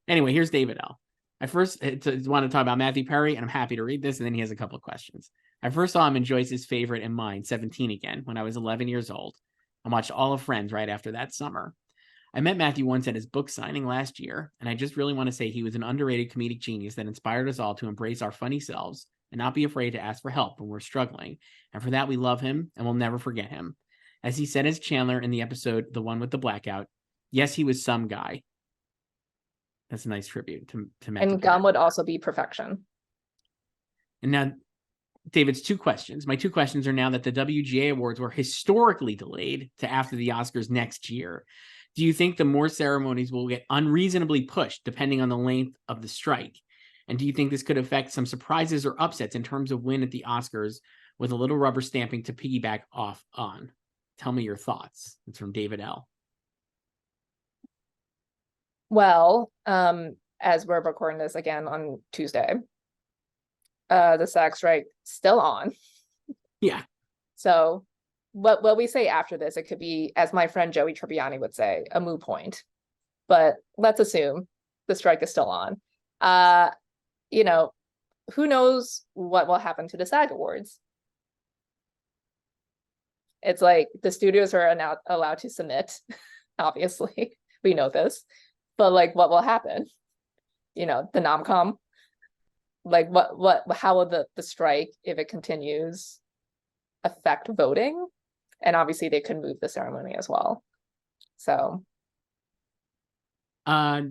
Anyway, here's David L. I first want to talk about Matthew Perry, and I'm happy to read this. And then he has a couple of questions. I first saw him in Joyce's favorite and mine, 17 again, when I was 11 years old. I watched all of Friends right after that summer. I met Matthew once at his book signing last year, and I just really want to say he was an underrated comedic genius that inspired us all to embrace our funny selves and not be afraid to ask for help when we're struggling. And for that, we love him and we'll never forget him. As he said as Chandler in the episode, the one with the blackout, yes, he was some guy. That's a nice tribute to Matthew. And gum would also be perfection. And now, David's two questions. My two questions are now that the WGA Awards were historically delayed to after the Oscars next year. Do you think the more ceremonies will get unreasonably pushed depending on the length of the strike? And do you think this could affect some surprises or upsets in terms of win at the Oscars with a little rubber stamping to piggyback off on? Tell me your thoughts. It's from David L. Well, as we're recording this again on Tuesday, the SAG strike still on. Yeah. So what we say after this, it could be, as my friend Joey Tribbiani would say, a moot point. But let's assume the strike is still on. You know, who knows what will happen to the SAG Awards? It's like the studios are now allowed to submit, obviously. We know this. But like what will happen? You know, the nom-com. Like how will the strike, if it continues, affect voting? And obviously they could move the ceremony as well. So I'll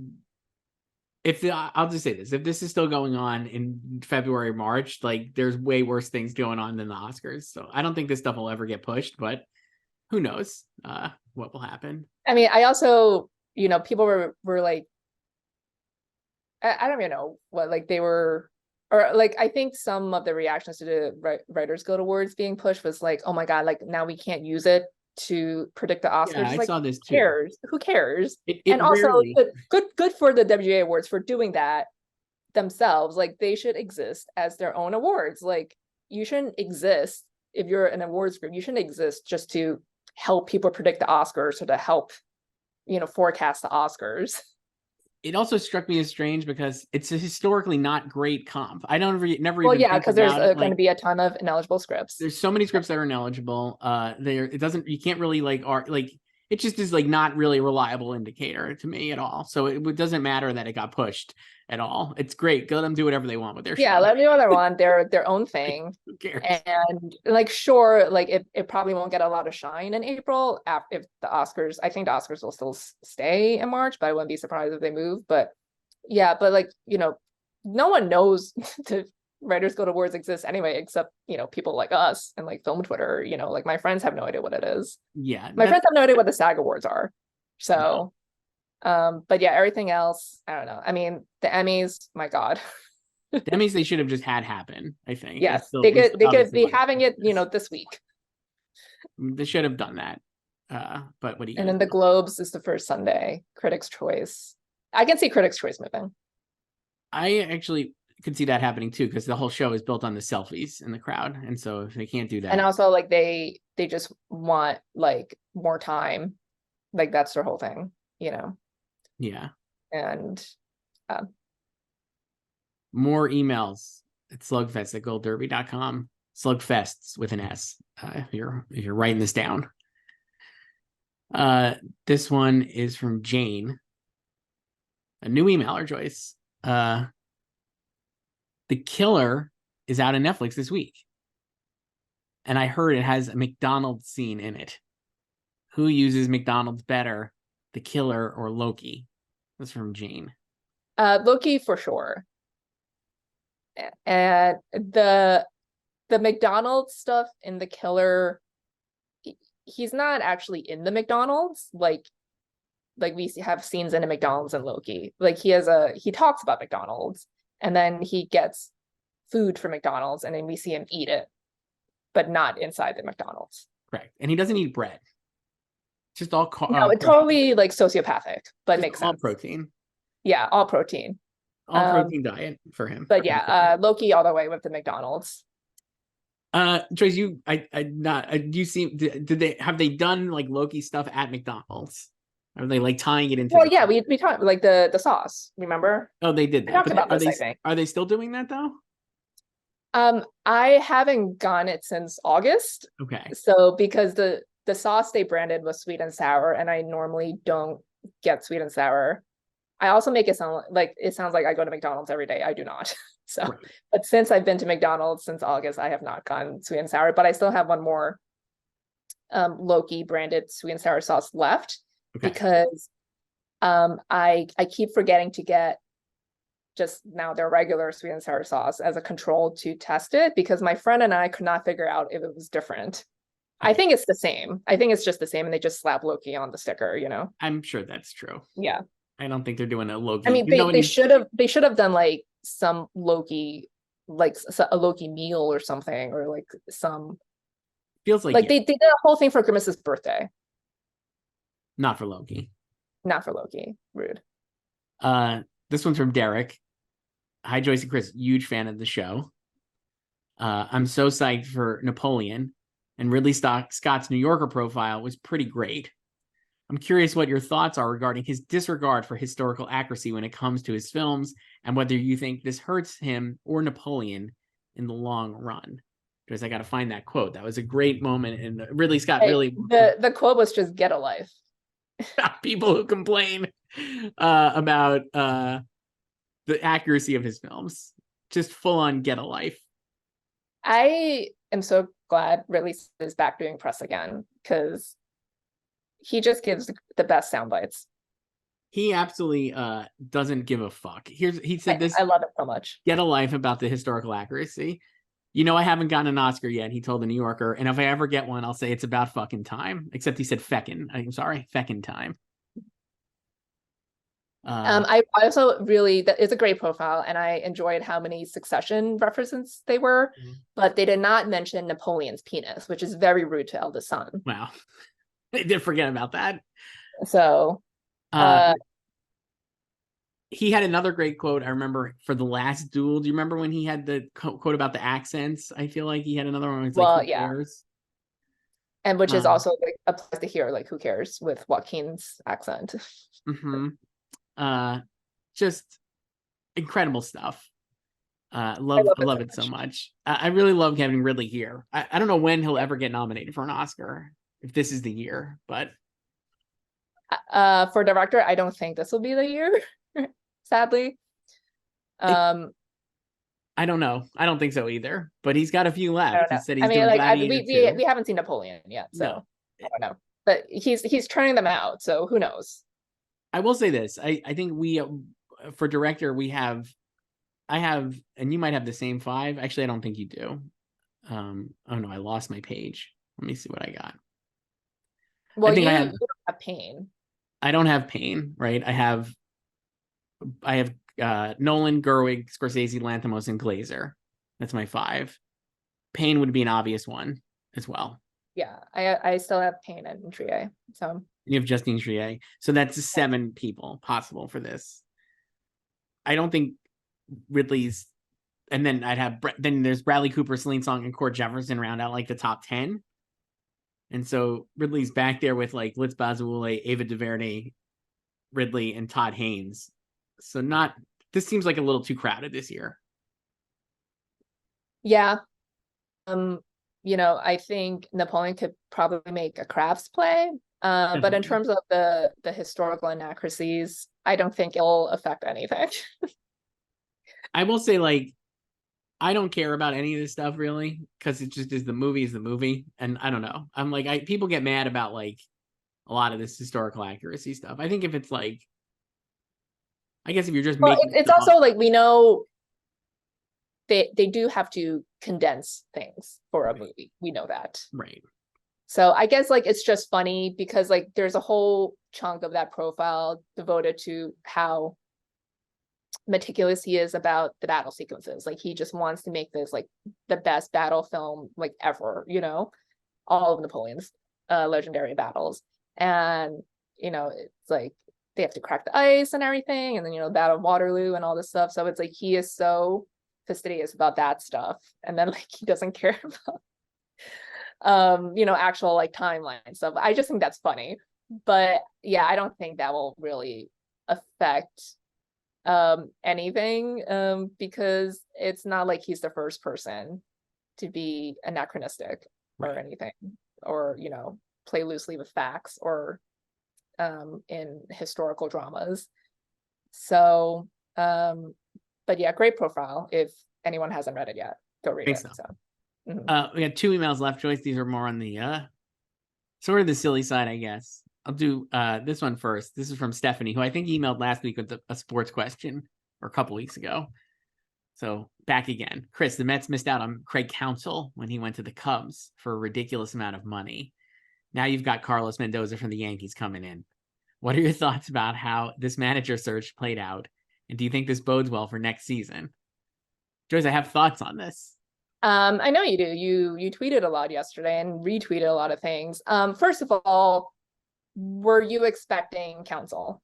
just say this, if this is still going on in February, March, like there's way worse things going on than the Oscars. So I don't think this stuff will ever get pushed, but who knows what will happen. I mean, I also, you know, people were like, I don't even know what, like they were, or like I think some of the reactions to the Writers Guild Awards being pushed was like, oh my God, like now we can't use it to predict the Oscars. Yeah, I like, saw this too. Who cares? And rarely... also good for the WGA Awards for doing that themselves. Like they should exist as their own awards. Like you shouldn't exist if you're an awards group. You shouldn't exist just to help people predict the Oscars or to help, you know, forecast the Oscars. It also struck me as strange because it's a historically not great comp. I don't never well, even yeah, because there's going like, to be a ton of ineligible scripts. There's so many scripts that are ineligible. You can't really like it just is like not really a reliable indicator to me at all. So it doesn't matter that it got pushed at all. It's great. Let them do whatever they want with their show. Let them do what they want. They're their own thing. Who cares? And like, sure, like it probably won't get a lot of shine in April if the Oscars. I think the Oscars will still stay in March, but I wouldn't be surprised if they move. But yeah, but like, you know, no one knows the Writers Guild Awards exist anyway, except, you know, people like us and like film Twitter. You know, like my friends have no idea what it is. Yeah, my friends have no idea what the SAG Awards are. So but yeah, everything else, I don't know. I mean, the Emmys, my God. The Emmys, they should have just had happen, I think. Yes, they could be having it, you know, this week. They should have done that. But what do you? And then the Globes is the first Sunday. Critics' Choice. I can see Critics' Choice moving. I actually could see that happening too, because the whole show is built on the selfies in the crowd, and so if they can't do that, and also like they just want like more time, like that's their whole thing, you know. Yeah. And more emails at slugfest at goldderby.com. Slugfests with an S. If you're writing this down. This one is from Jane. A new emailer, Joyce. The Killer is out on Netflix this week. And I heard it has a McDonald's scene in it. Who uses McDonald's better, The Killer or Loki? That's from Jane. Loki for sure. And the McDonald's stuff in The Killer, he's not actually in the McDonald's. Like we have scenes in a McDonald's and Loki. Like he talks about McDonald's, and then he gets food from McDonald's, and then we see him eat it, but not inside the McDonald's. Correct. And he doesn't eat bread. Just all no, totally like sociopathic, but makes sense. All protein. Yeah, all protein. all protein diet for him. But yeah, Loki all the way with the McDonald's. Joyce, do you see, did they, have they done like Loki stuff at McDonald's? Are they like tying it into Well, yeah, we talked like the sauce, remember? Oh, they did We that. talked about Are this, they I think. are they still doing that though? I haven't gone it since August. Okay. So because the sauce they branded was sweet and sour, and I normally don't get sweet and sour. I also make it sound like it sounds like I go to McDonald's every day. I do not. So, Right. but since I've been to McDonald's since August, I have not gone sweet and sour, but I still have one more Loki branded sweet and sour sauce left because I keep forgetting to get just now their regular sweet and sour sauce as a control to test it because my friend and I could not figure out if it was different. I think it's the same. I think it's just the same, and they just slap Loki on the sticker, you know? I'm sure that's true. Yeah. I don't think they're doing a Loki. I mean, they should have done like some Loki, like a Loki meal or something, or like some. Feels like they did a whole thing for Grimace's birthday. Not for Loki. Not for Loki. Rude. This one's from Derek. Hi, Joyce and Chris. Huge fan of the show. I'm so psyched for Napoleon, and Ridley Scott's New Yorker profile was pretty great. I'm curious what your thoughts are regarding his disregard for historical accuracy when it comes to his films, and whether you think this hurts him or Napoleon in the long run. Because I got to find that quote. That was a great moment, and Ridley Scott really. The quote was just "Get a life." People who complain about the accuracy of his films, just full on "Get a life." I am so glad Ridley is back doing press again because he just gives the best sound bites. He absolutely doesn't give a fuck. He said this. I love it so much. Get a life about the historical accuracy. You know, I haven't gotten an Oscar yet, he told the New Yorker. And if I ever get one, I'll say it's about fucking time. Except he said feckin'. I'm sorry, feckin' time. I also really, it's a great profile, and I enjoyed how many Succession references they were, but they did not mention Napoleon's penis, which is very rude to eldest son. Wow. They did forget about that. So he had another great quote, I remember, for The Last Duel. Do you remember when he had the quote about the accents? I feel like he had another one. Well, like, yeah. And which is also like applies to here, like who cares with Joaquin's accent. Just incredible stuff. I love it so much. I really love having Ridley here. I don't know when he'll ever get nominated for an Oscar, if this is the year, but for director, I don't think this will be the year. Sadly. I don't know. I don't think so either. But he's got a few left. He said he's doing like Gladiator we haven't seen Napoleon yet, so no. I don't know. But he's turning them out, so who knows? I will say this. I think we for director I have, and you might have the same 5. Actually, I don't think you do. Oh no, I lost my page. Let me see what I got. Well, you don't have Pain. I don't have Pain, right? I have Nolan, Gerwig, Scorsese, Lanthimos, and Glazer. That's my 5. Pain would be an obvious one as well. Yeah, I still have Pain and Trier. So you have Justine Trier. So that's 7 people possible for this. I don't think Ridley's, and then then there's Bradley Cooper, Celine Song, and Cord Jefferson round out like the top 10. And so Ridley's back there with like Litz Bazawule, Ava DuVernay, Ridley, and Todd Haynes. So this seems like a little too crowded this year. Yeah. I think Napoleon could probably make a crafts play. But in terms of the historical inaccuracies, I don't think it'll affect anything. I will say, like, I don't care about any of this stuff really, because it just is the movie, and I don't know. I'm like, people get mad about like a lot of this historical accuracy stuff. I think if it's like, I guess if you're just making, it's also like we know they do have to condense things for a movie. We know that, right? So I guess like it's just funny because like there's a whole chunk of that profile devoted to how meticulous he is about the battle sequences. Like he just wants to make this like the best battle film like ever, all of Napoleon's legendary battles. And it's like they have to crack the ice and everything, and then the Battle of Waterloo and all this stuff. So it's like he is so fastidious about that stuff, and then like he doesn't care about actual like timeline stuff. I just think that's funny. But yeah, I don't think that will really affect anything, because it's not like he's the first person to be anachronistic or anything, or play loosely with facts or in historical dramas. So but yeah, great profile. If anyone hasn't read it yet, go read it. So we got 2 emails left, Joyce. These are more on the sort of the silly side, I guess. I'll do this one first. This is from Stephanie, who I think emailed last week with a sports question, or a couple weeks ago. So back again. Chris, the Mets missed out on Craig Counsell when he went to the Cubs for a ridiculous amount of money. Now you've got Carlos Mendoza from the Yankees coming in. What are your thoughts about how this manager search played out? And do you think this bodes well for next season? Joyce, I have thoughts on this. I know you do. You tweeted a lot yesterday and retweeted a lot of things. First of all, were you expecting Counsell?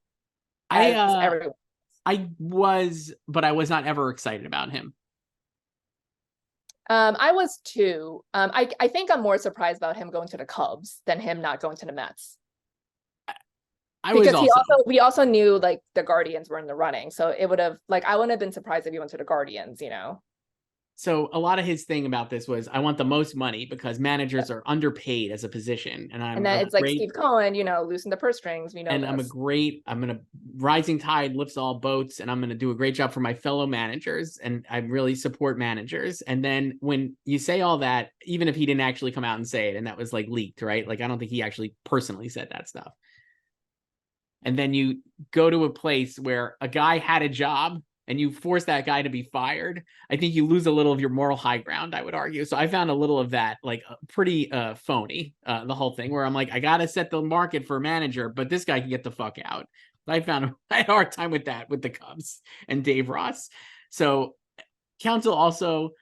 I was, but I was not ever excited about him. I was too. I think I'm more surprised about him going to the Cubs than him not going to the Mets. We also knew like the Guardians were in the running, so it would have I wouldn't have been surprised if he went to the Guardians. So a lot of his thing about this was, I want the most money because managers are underpaid as a position. And then it's like Steve Cohen, loosen the purse strings. And I'm going to rising tide lifts all boats, and I'm going to do a great job for my fellow managers. And I really support managers. And then when you say all that, even if he didn't actually come out and say it, and that was like leaked, right? Like, I don't think he actually personally said that stuff. And then you go to a place where a guy had a job and you force that guy to be fired, I think you lose a little of your moral high ground, I would argue. So I found a little of that pretty phony, the whole thing, where I'm like, I got to set the market for a manager, but this guy can get the fuck out. I had a hard time with that with the Cubs and Dave Ross. So Counsell also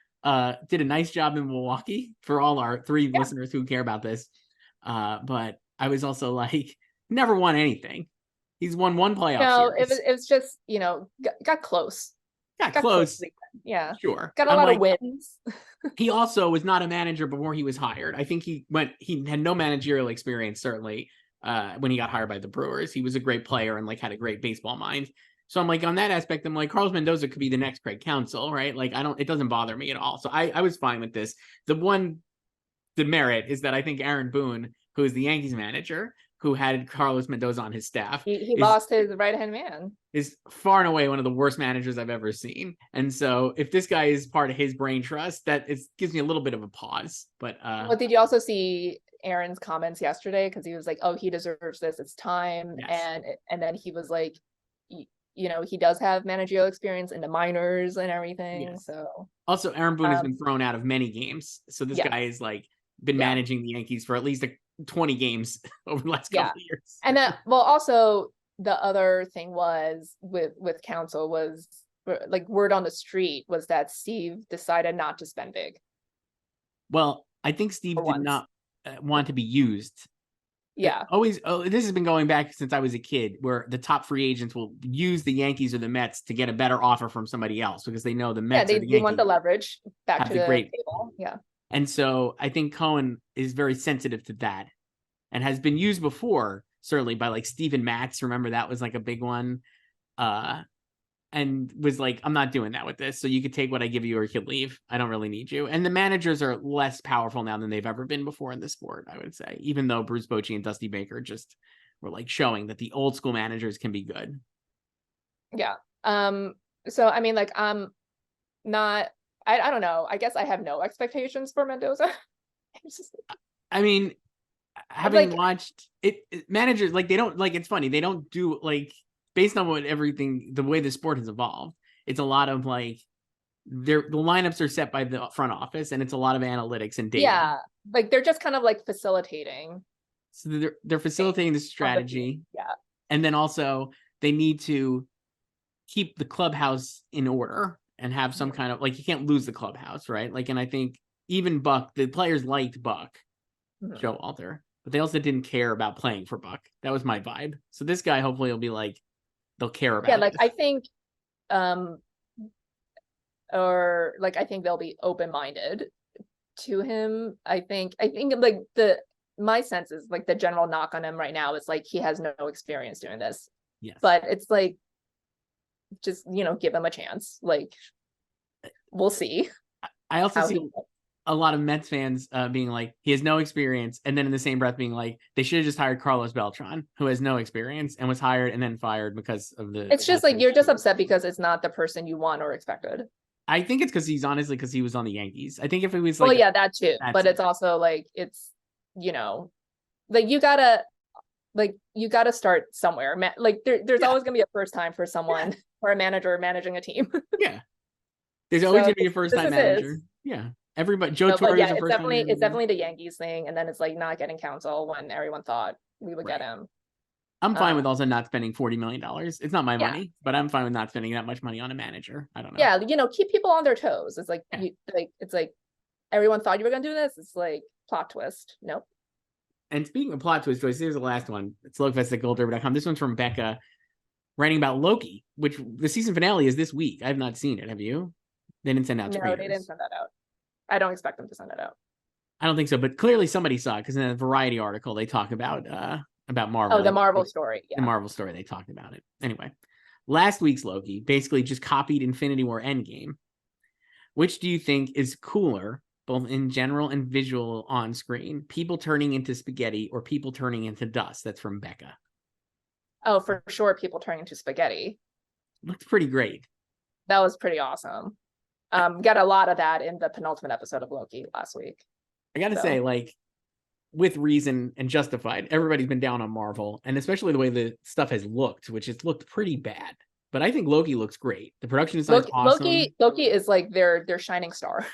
did a nice job in Milwaukee for all our 3 listeners who care about this. But I was also like, never won anything. He's won 1 playoff series. It was just, got close. Got close. Yeah. Sure. Got a lot of wins. He also was not a manager before he was hired. I think he had no managerial experience, certainly, when he got hired by the Brewers. He was a great player and had a great baseball mind. So I'm like, on that aspect, I'm like, Carlos Mendoza could be the next Craig Counsell, right? It doesn't bother me at all. So I was fine with this. The merit is that I think Aaron Boone, who is the Yankees manager, who had Carlos Mendoza on his staff. He lost his right-hand man. Is far and away one of the worst managers I've ever seen. And so if this guy is part of his brain trust, gives me a little bit of a pause. But well, did you also see Aaron's comments yesterday? Because he was like, oh, he deserves this. It's time. Yes. And then he was like, he does have managerial experience in the minors and everything. Yes. So also Aaron Boone has been thrown out of many games. So this guy is been managing the Yankees for at least 20 games over the last couple of years. And then, also the other thing was with Counsell was word on the street was that Steve decided not to spend big. Well, I think Steve did not want to be used. Yeah. This has been going back since I was a kid, where the top free agents will use the Yankees or the Mets to get a better offer from somebody else because they know the Mets or the Yankees. They want the leverage back to the table. Yeah. And so I think Cohen is very sensitive to that and has been used before, certainly by Steven Matz. Remember, that was a big one. And was like, I'm not doing that with this. So you could take what I give you or you could leave. I don't really need you. And the managers are less powerful now than they've ever been before in this sport, I would say, even though Bruce Bochy and Dusty Baker just were showing that the old school managers can be good. Yeah. So, I mean, I'm not, I don't know. I guess I have no expectations for Mendoza. I mean, having watched it, managers, they don't, it's funny. They don't do, based on the way the sport has evolved, it's a lot of the lineups are set by the front office and it's a lot of analytics and data. Yeah. They're just kind of facilitating. So they're facilitating the strategy. Yeah. And then also they need to keep the clubhouse in order and have some kind of you can't lose the clubhouse, right? And I think even Buck, the players liked Buck, Joe Walter. but they also didn't care about playing for Buck. That was my vibe. So this guy hopefully will be like, they'll care about Yeah, like this. I think or like I think they'll be open-minded to him. I think like my sense is like the general knock on him right now is like he has no experience doing this. Yes. But it's like just, give him a chance. Like we'll see. I also see a lot of Mets fans being like, he has no experience, and then in the same breath being like, they should have just hired Carlos Beltran, who has no experience and was hired and then fired because of the. It's just like you're just upset because it's not the person you want or expected. I think it's because he was on the Yankees. I think if it was like, well, yeah, that too. But it's also like it's like you gotta start somewhere. Like there's always gonna be a first time for someone or a manager managing a team. Yeah, there's always gonna be a first time manager. Yeah. Everybody, Joe Torre is a first time manager. It's definitely the Yankees thing, and then it's like not getting counsel when everyone thought we would get him. I'm fine with also not spending $40 million. It's not my money, but I'm fine with not spending that much money on a manager. I don't know. Yeah, keep people on their toes. It's like it's like everyone thought you were gonna do this. It's like plot twist. Nope. And speaking of plot twist, Joyce, here's the last one. It's slugfest@goldderby.com. This one's from Becca, writing about Loki, which the season finale is this week. I have not seen it. Have you? They didn't send out trailers. No, they didn't send that out. I don't expect them to send it out. I don't think so, but clearly somebody saw it because in a Variety article they talk about Marvel. Oh, the Marvel story. Yeah. The Marvel story, they talked about it. Anyway, last week's Loki basically just copied Infinity War Endgame. Which do you think is cooler, both in general and visual on screen? People turning into spaghetti or people turning into dust? That's from Becca. Oh, for sure, people turning into spaghetti. Looked pretty great. That was pretty awesome. Got a lot of that in the penultimate episode of Loki last week. I gotta say, like, with reason and justified, everybody's been down on Marvel, and especially the way the stuff has looked, which has looked pretty bad. But I think Loki looks great. The production is awesome. Loki is like their shining star.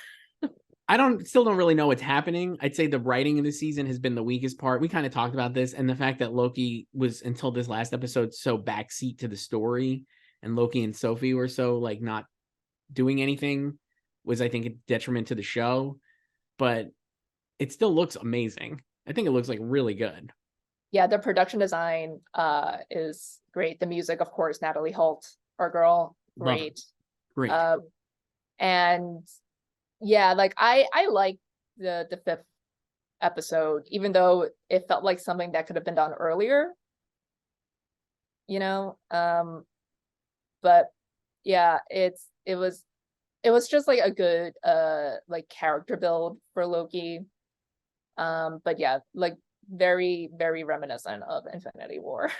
I still don't really know what's happening. I'd say the writing of the season has been the weakest part. We kind of talked about this, and the fact that Loki was, until this last episode, so backseat to the story, and Loki and Sophie were so like not doing anything, was, I think, a detriment to the show. But it still looks amazing. I think it looks like really good. Yeah, the production design is great. The music, of course, Natalie Holt, our girl, great. And yeah, like I like the fifth episode, even though it felt like something that could have been done earlier. But yeah, it was just like a good like character build for Loki. But yeah, like very, very reminiscent of Infinity War.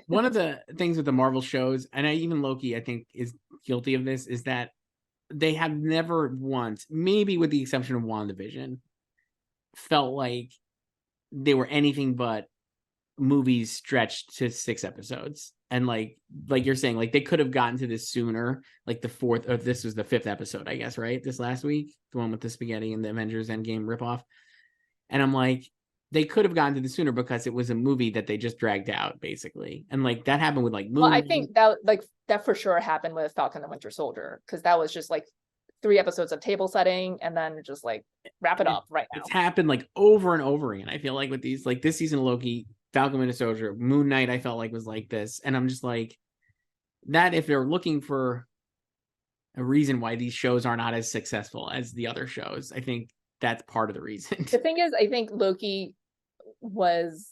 One of the things with the Marvel shows, and even Loki, I think, is guilty of this, is that they have never once, maybe with the exception of WandaVision, felt like they were anything but movies stretched to 6 episodes. And like you're saying, like they could have gotten to this sooner, like the 4th, or this was the 5th episode, I guess, right? This last week, the one with the spaghetti and the Avengers Endgame ripoff. And I'm like, they could have gotten to this sooner because it was a movie that they just dragged out, basically. And like that happened with like Moon. Well, I think that for sure happened with Falcon and the Winter Soldier, because that was just like 3 episodes of table setting and then just like wrap it up right now. It's happened like over and over again. I feel like with these, like this season of Loki, Falcon and Winter Soldier, Moon Knight, I felt like was like this. And I'm just like, that if they're looking for a reason why these shows are not as successful as the other shows, I think that's part of the reason. The thing is, I think Loki was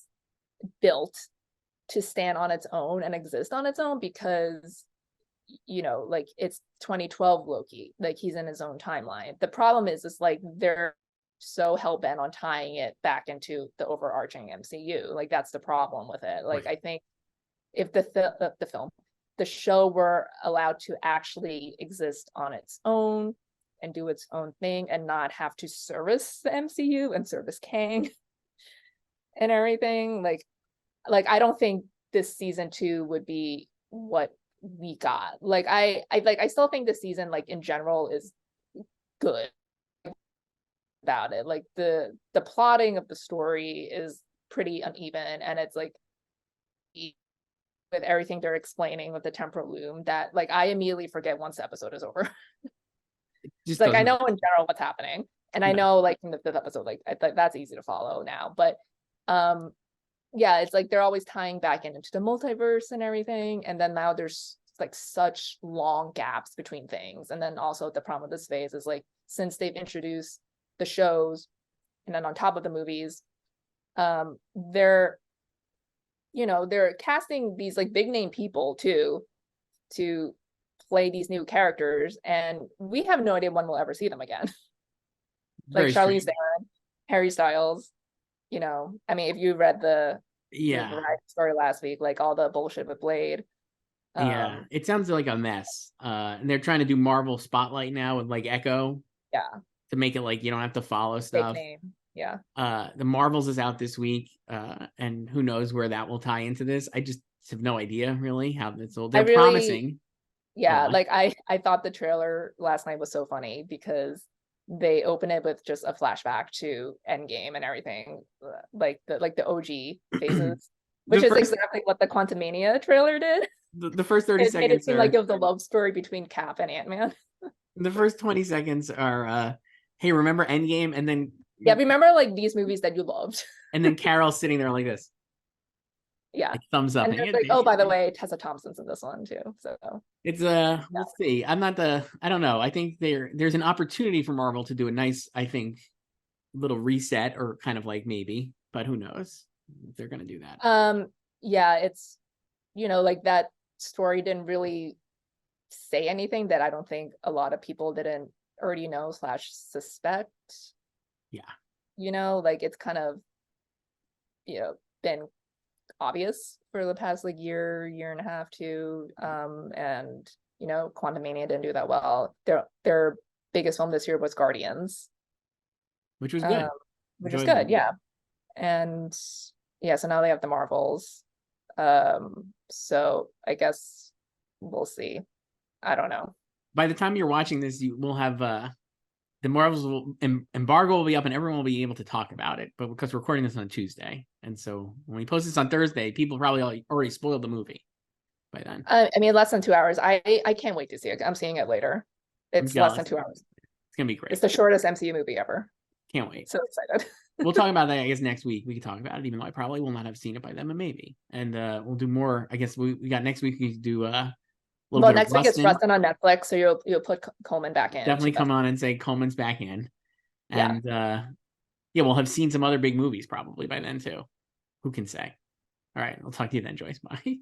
built to stand on its own and exist on its own because, like it's 2012 Loki, like he's in his own timeline. The problem is like they're so hell-bent on tying it back into the overarching MCU. Like that's the problem with it. Like I think if the show were allowed to actually exist on its own and do its own thing and not have to service the MCU and service Kang and everything, like I don't think this season 2 would be what we got. Like I still think the season, like in general, is good about it. Like the plotting of the story is pretty uneven, and it's like with everything they're explaining with the temporal loom that like I immediately forget once the episode is over. Just like I know in general what's happening, and I know like from the 5th episode, like that's easy to follow now, but Yeah, it's like they're always tying back into the multiverse and everything, and then now there's like such long gaps between things. And then also the problem with this phase is like, since they've introduced the shows and then on top of the movies, they're they're casting these like big name people too to play these new characters, and we have no idea when we'll ever see them again. Like Very Charlize strange. Theron, Harry Styles. I mean, if you read the Yeah. Variety story last week, like all the bullshit with Blade. Yeah. It sounds like a mess. And they're trying to do Marvel Spotlight now with like Echo Yeah, to make it like you don't have to follow fake stuff. name. Yeah. The Marvels is out this week, and who knows where that will tie into this. I just have no idea really how this will. I They're really, promising. yeah, like I thought the trailer last night was so funny because they open it with just a flashback to Endgame and everything, like the OG phases, The which is first exactly what the Quantumania trailer did. the first 30 It made it seconds seem are like it was a love story between Cap and Ant-Man. the first 20 seconds are hey, remember Endgame? Yeah, remember like these movies that you loved. And then Carol's sitting there like this, Yeah. like thumbs up. And there's like, oh, by the way, Tessa Thompson's in this one too. So It's yeah. we'll see. I don't know. I think there's an opportunity for Marvel to do a nice, I think, little reset, or kind of like maybe, but who knows if they're gonna do that. Yeah, it's like that story didn't really say anything that I don't think a lot of people didn't already know / suspect. Yeah. Like it's kind of been obvious for the past like year and a half too. And Quantumania didn't do that well. Their biggest film this year was Guardians, Which was good. which is good, yeah. And yeah, so now they have the Marvels. So I guess we'll see. I don't know. By the time you're watching this, you will have the Marvels embargo will be up and everyone will be able to talk about it. But because we're recording this on Tuesday, and so when we post this on Thursday, people probably already spoiled the movie by then. I mean, less than 2 hours. I can't wait to see it. I'm seeing it later. It's less than 2 hours. It's gonna be great. It's the shortest MCU movie ever. Can't wait. So excited. We'll talk about that, I guess, next week. We can talk about it, even though I probably will not have seen it by then, but maybe. And we'll do more. I guess we got next week. We can do little bit next of week it's Rustin on Netflix, so you'll put Coleman back in. Definitely come on and say Coleman's back in. And yeah, we'll have seen some other big movies probably by then too. Who can say? All right, I'll talk to you then, Joyce. Bye.